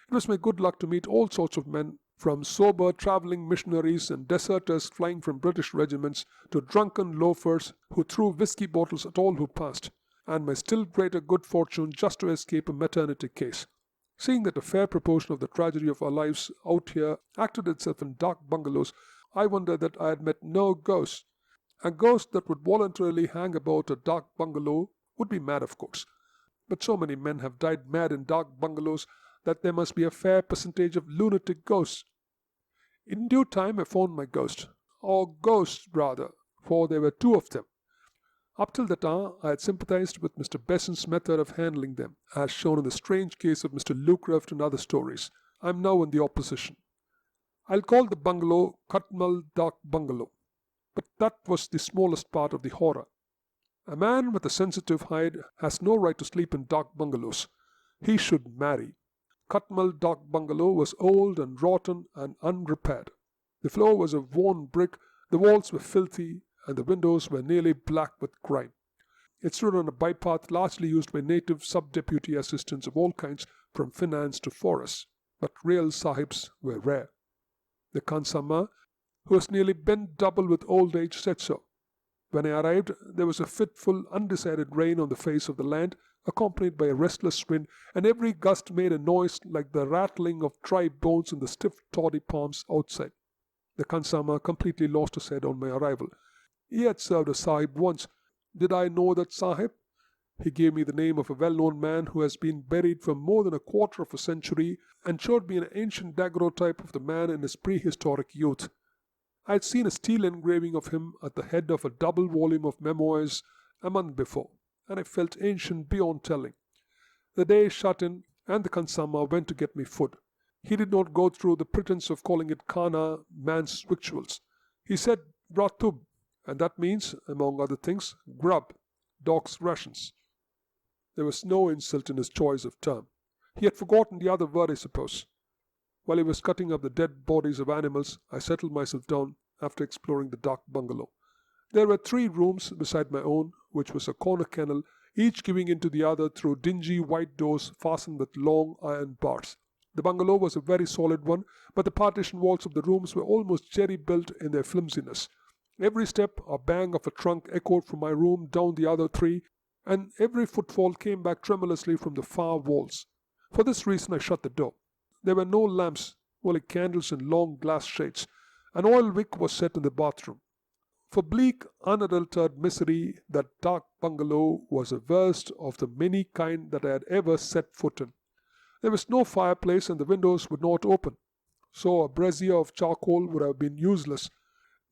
It was my good luck to meet all sorts of men, from sober travelling missionaries and deserters flying from British regiments to drunken loafers who threw whiskey bottles at all who passed, and my still greater good fortune just to escape a maternity case. Seeing that a fair proportion of the tragedy of our lives out here acted itself in dark bungalows, I wonder that I had met no ghost. A ghost that would voluntarily hang about a dark bungalow would be mad, of course. But so many men have died mad in dark bungalows that there must be a fair percentage of lunatic ghosts. In due time I found my ghost, or ghosts rather, for there were 2 of them. Up till that hour I had sympathized with Mr. Besson's method of handling them, as shown in the strange case of Mr. Lovecraft and other stories. I am now in the opposition. I'll call the bungalow Katmal Dark Bungalow, but that was the smallest part of the horror. A man with a sensitive hide has no right to sleep in dark bungalows. He should marry. Katmal Dark Bungalow was old and rotten and unrepaired. The floor was of worn brick, the walls were filthy, and the windows were nearly black with grime. It stood on a bypath largely used by native sub-deputy assistants of all kinds, from finance to forests, but real sahibs were rare. The khansama, who was nearly bent double with old age, said so. When I arrived, there was a fitful, undecided rain on the face of the land, accompanied by a restless wind, and every gust made a noise like the rattling of dry bones in the stiff toddy palms outside. The khansama completely lost his head on my arrival. He had served a sahib once. Did I know that sahib? He gave me the name of a well-known man who has been buried for more than a quarter of a century, and showed me an ancient daguerreotype of the man in his prehistoric youth. I had seen a steel engraving of him at the head of a double volume of memoirs a month before, and I felt ancient beyond telling. The day shut in, and the khansama went to get me food. He did not go through the pretense of calling it khana, man's victuals. He said ratub, and that means, among other things, grub, dog's rations. There was no insult in his choice of term. He had forgotten the other word, I suppose. While he was cutting up the dead bodies of animals, I settled myself down after exploring the dark bungalow. There were 3 rooms beside my own, which was a corner kennel, each giving into the other through dingy white doors fastened with long iron bars. The bungalow was a very solid one, but the partition walls of the rooms were almost jerry-built in their flimsiness. Every step or bang of a trunk echoed from my room down the other 3, and every footfall came back tremulously from the far walls. For this reason I shut the door. There were no lamps, only candles in long glass shades. An oil wick was set in the bathroom. For bleak, unadulterated misery, that dark bungalow was the worst of the many kind that I had ever set foot in. There was no fireplace, and the windows would not open, so a brazier of charcoal would have been useless.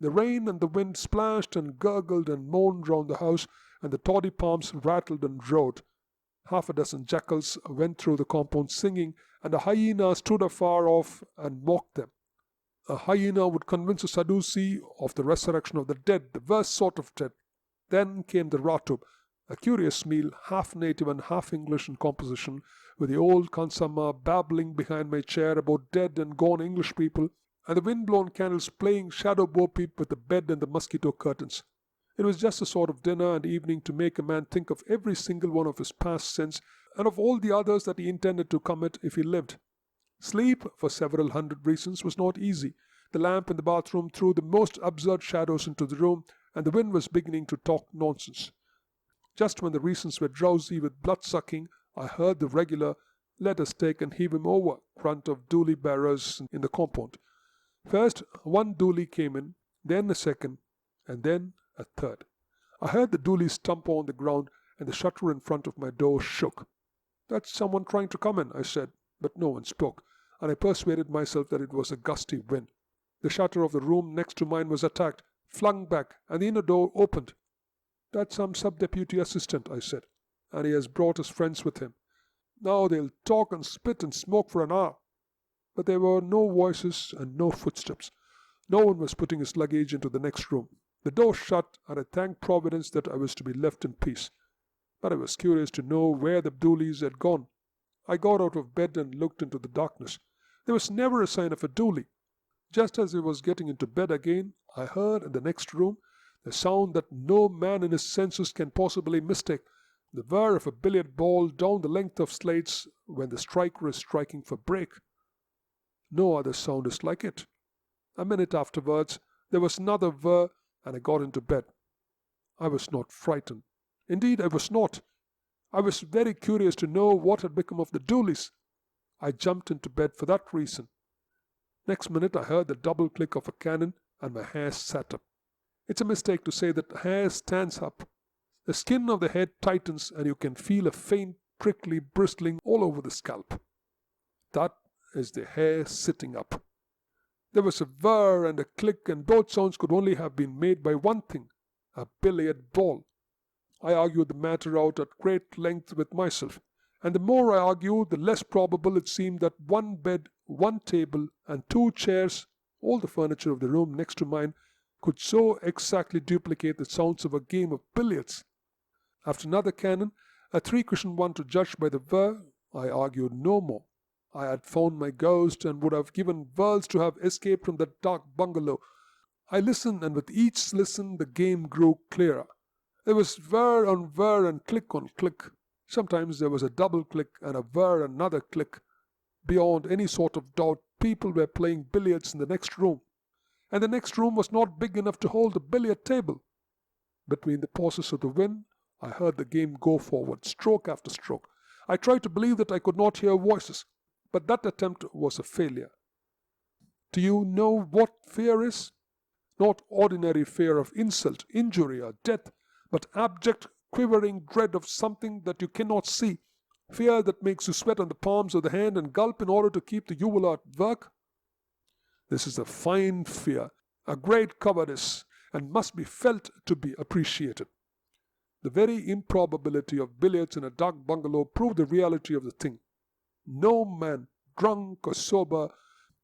The rain and the wind splashed and gurgled and moaned round the house, and the toddy palms rattled and roared. Half a dozen jackals went through the compound singing, and a hyena stood afar off and mocked them. A hyena would convince a Sadducee of the resurrection of the dead, the worst sort of dead. Then came the ratub, a curious meal, half native and half English in composition, with the old khansama babbling behind my chair about dead and gone English people, and the wind-blown candles playing shadow bo-peep with the bed and the mosquito curtains. It was just a sort of dinner and evening to make a man think of every single one of his past sins, and of all the others that he intended to commit if he lived. Sleep, for several hundred reasons, was not easy. The lamp in the bathroom threw the most absurd shadows into the room, and the wind was beginning to talk nonsense. Just when the reasons were drowsy with blood-sucking, I heard the regular "let us take and heave him over" grunt of dooli bearers in the compound. First 1 dooli came in, then a second, and then a third. I heard the dooli stump on the ground, and the shutter in front of my door shook. "That's someone trying to come in," I said, but no one spoke, and I persuaded myself that it was a gusty wind. The shutter of the room next to mine was attacked, flung back, and the inner door opened. "That's some sub-deputy assistant," I said, "and he has brought his friends with him. Now they'll talk and spit and smoke for an hour." But there were no voices and no footsteps. No one was putting his luggage into the next room. The door shut, and I thanked Providence that I was to be left in peace. But I was curious to know where the doolies had gone. I got out of bed and looked into the darkness. There was never a sign of a dooli. Just as I was getting into bed again, I heard in the next room the sound that no man in his senses can possibly mistake, the whir of a billiard ball down the length of slates when the striker is striking for break. No other sound is like it. A minute afterwards, there was another whir, and I got into bed. I was not frightened. Indeed, I was not. I was very curious to know what had become of the doolies. I jumped into bed for that reason. Next minute I heard the double click of a cannon, and my hair sat up. It's a mistake to say that hair stands up. The skin of the head tightens, and you can feel a faint, prickly bristling all over the scalp. That is the hair sitting up. There was a whir and a click, and both sounds could only have been made by one thing, a billiard ball. I argued the matter out at great length with myself, and the more I argued, the less probable it seemed that 1 bed, 1 table, and 2 chairs, all the furniture of the room next to mine, could so exactly duplicate the sounds of a game of billiards. After another cannon, a 3-cushion one to judge by the whir, I argued no more. I had found my ghost, and would have given worlds to have escaped from that dark bungalow. I listened, and with each listen the game grew clearer. There was whir on whir and click on click. Sometimes there was a double click and a whir and another click. Beyond any sort of doubt, people were playing billiards in the next room. And the next room was not big enough to hold a billiard table. Between the pauses of the wind, I heard the game go forward, stroke after stroke. I tried to believe that I could not hear voices, but that attempt was a failure. Do you know what fear is? Not ordinary fear of insult, injury, or death, but abject, quivering dread of something that you cannot see. Fear that makes you sweat on the palms of the hand and gulp in order to keep the uvula at work. This is a fine fear, a great cowardice, and must be felt to be appreciated. The very improbability of billiards in a dark bungalow proved the reality of the thing. No man, drunk or sober,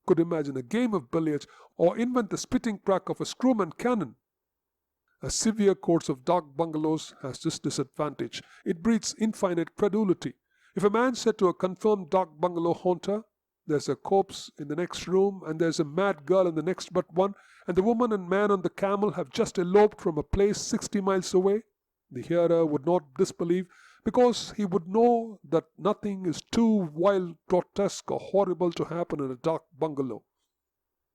could imagine a game of billiards or invent the spitting crack of a screwman cannon. A severe course of dark bungalows has this disadvantage. It breeds infinite credulity. If a man said to a confirmed dark bungalow haunter, "There's a corpse in the next room, and there's a mad girl in the next but one, and the woman and man on the camel have just eloped from a place 60 miles away," the hearer would not disbelieve, because he would know that nothing is too wild, grotesque, or horrible to happen in a dark bungalow.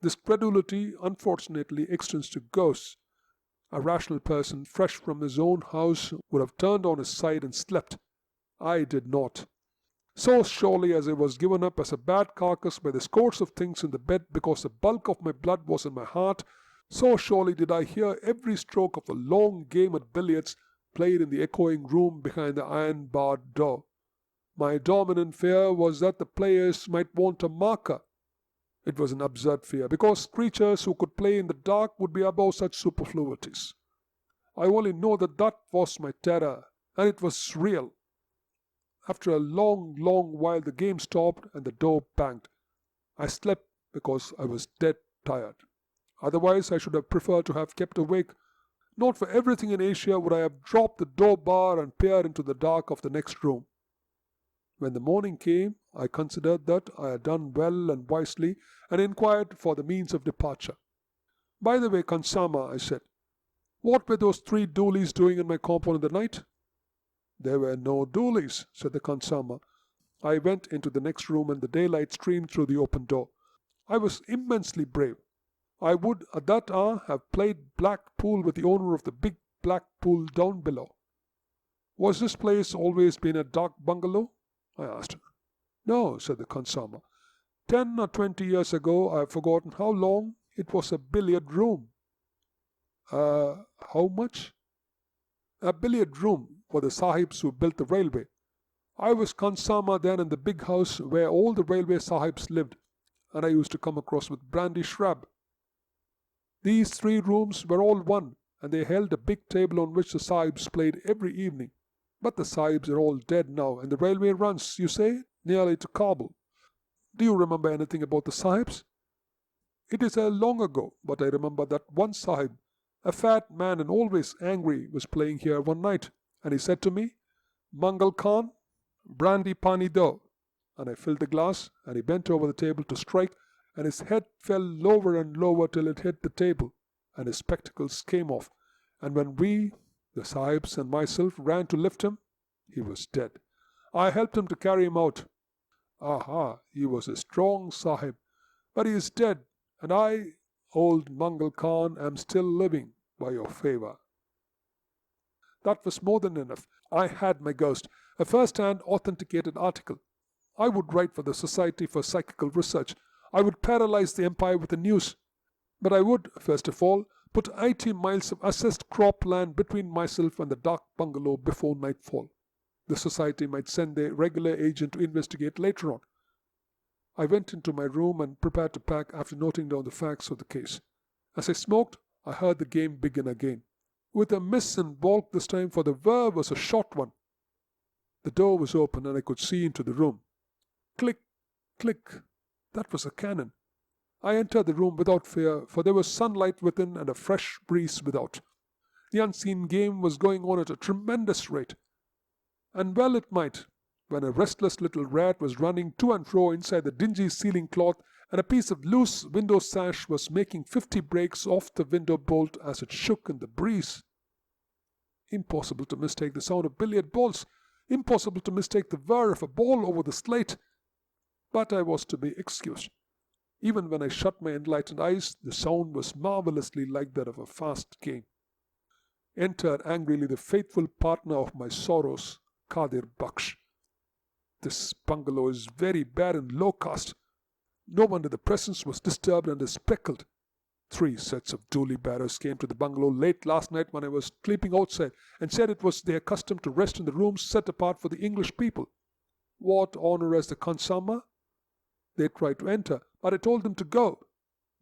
This credulity unfortunately extends to ghosts. A rational person, fresh from his own house, would have turned on his side and slept. I did not. So surely as I was given up as a bad carcass by the scores of things in the bed because the bulk of my blood was in my heart, so surely did I hear every stroke of the long game at billiards played in the echoing room behind the iron-barred door. My dominant fear was that the players might want a marker. It was an absurd fear, because creatures who could play in the dark would be above such superfluities. I only know that that was my terror, and it was real. After a long, long while the game stopped and the door banged. I slept because I was dead tired. Otherwise I should have preferred to have kept awake. Not for everything in Asia would I have dropped the door bar and peered into the dark of the next room. When the morning came, I considered that I had done well and wisely, and inquired for the means of departure. "By the way, Kansama," I said, "what were those 3 doolies doing in my compound in the night?" "There were no doolies," said the Kansama. I went into the next room, and the daylight streamed through the open door. I was immensely brave. I would at that hour have played black pool with the owner of the big black pool down below. "Was this place always been a dark bungalow?" I asked her. "No," said the Kansama. 10 or 20 years ago, I have forgotten how long, it was a billiard room." How much?" "A billiard room for the sahibs who built the railway. I was Kansama then in the big house where all the railway sahibs lived, and I used to come across with brandy shrub. These 3 rooms were all one, and they held a big table on which the sahibs played every evening. But the sahibs are all dead now, and the railway runs, you say, nearly to Kabul. Do you remember anything about the sahibs?" "It is long ago, but I remember that one sahib, a fat man and always angry, was playing here one night, and he said to me, 'Mangal Khan, brandy pani do,' and I filled the glass, and he bent over the table to strike, and his head fell lower and lower till it hit the table, and his spectacles came off, and when we, the sahibs and myself, ran to lift him, he was dead. I helped him to carry him out. Aha, he was a strong sahib, but he is dead, and I, old Mangal Khan, am still living by your favour." That was more than enough. I had my ghost, a first-hand authenticated article. I would write for the Society for Psychical Research. I would paralyze the empire with the news. But I would, first of all, put 80 miles of assessed crop land between myself and the dark bungalow before nightfall. The society might send their regular agent to investigate later on. I went into my room and prepared to pack after noting down the facts of the case. As I smoked, I heard the game begin again, with a miss and balk this time, for the whir was a short one. The door was open, and I could see into the room. Click, click. That was a cannon. I entered the room without fear, for there was sunlight within and a fresh breeze without. The unseen game was going on at a tremendous rate. And well it might, when a restless little rat was running to and fro inside the dingy ceiling cloth, and a piece of loose window sash was making 50 breaks off the window bolt as it shook in the breeze. Impossible to mistake the sound of billiard balls, impossible to mistake the whir of a ball over the slate. But I was to be excused. Even when I shut my enlightened eyes, the sound was marvellously like that of a fast game. entered angrily the faithful partner of my sorrows, Kadir Baksh. This bungalow is very bare and low caste. No wonder the presence was disturbed and is speckled. 3 sets of dooli bearers came to the bungalow late last night when I was sleeping outside and said it was their custom to rest in the rooms set apart for the English people. What honor as the Khansama? They tried to enter, but I told them to go.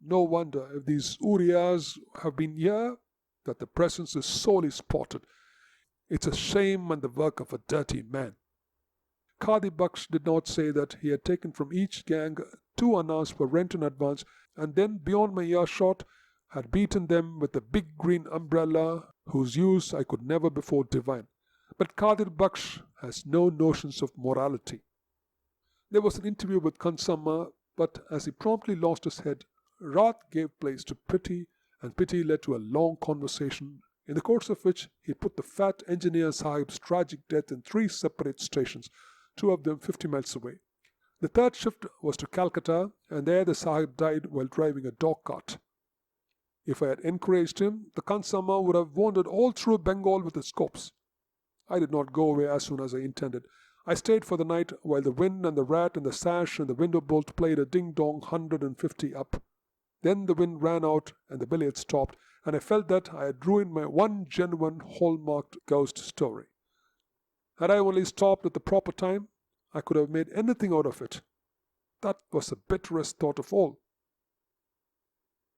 No wonder, if these Uriyas have been here, that the presence is sorely spotted. It's a shame and the work of a dirty man. Kadi Baksh did not say that he had taken from each gang 2 annas for rent in advance, and then, beyond my earshot, had beaten them with a big green umbrella whose use I could never before divine. But Kadir Baksh has no notions of morality. There was an interview with Khansama, but as he promptly lost his head, wrath gave place to pity, and pity led to a long conversation, in the course of which he put the fat engineer sahib's tragic death in 3 separate stations, 2 of them 50 miles away. The 3rd shift was to Calcutta, and there the sahib died while driving a dog cart. If I had encouraged him, the Khansama would have wandered all through Bengal with his corpse. I did not go away as soon as I intended. I stayed for the night while the wind and the rat and the sash and the window bolt played a ding-dong 150 up. Then the wind ran out and the billiard stopped, and I felt that I had ruined my one genuine hallmarked ghost story. Had I only stopped at the proper time, I could have made anything out of it. That was the bitterest thought of all.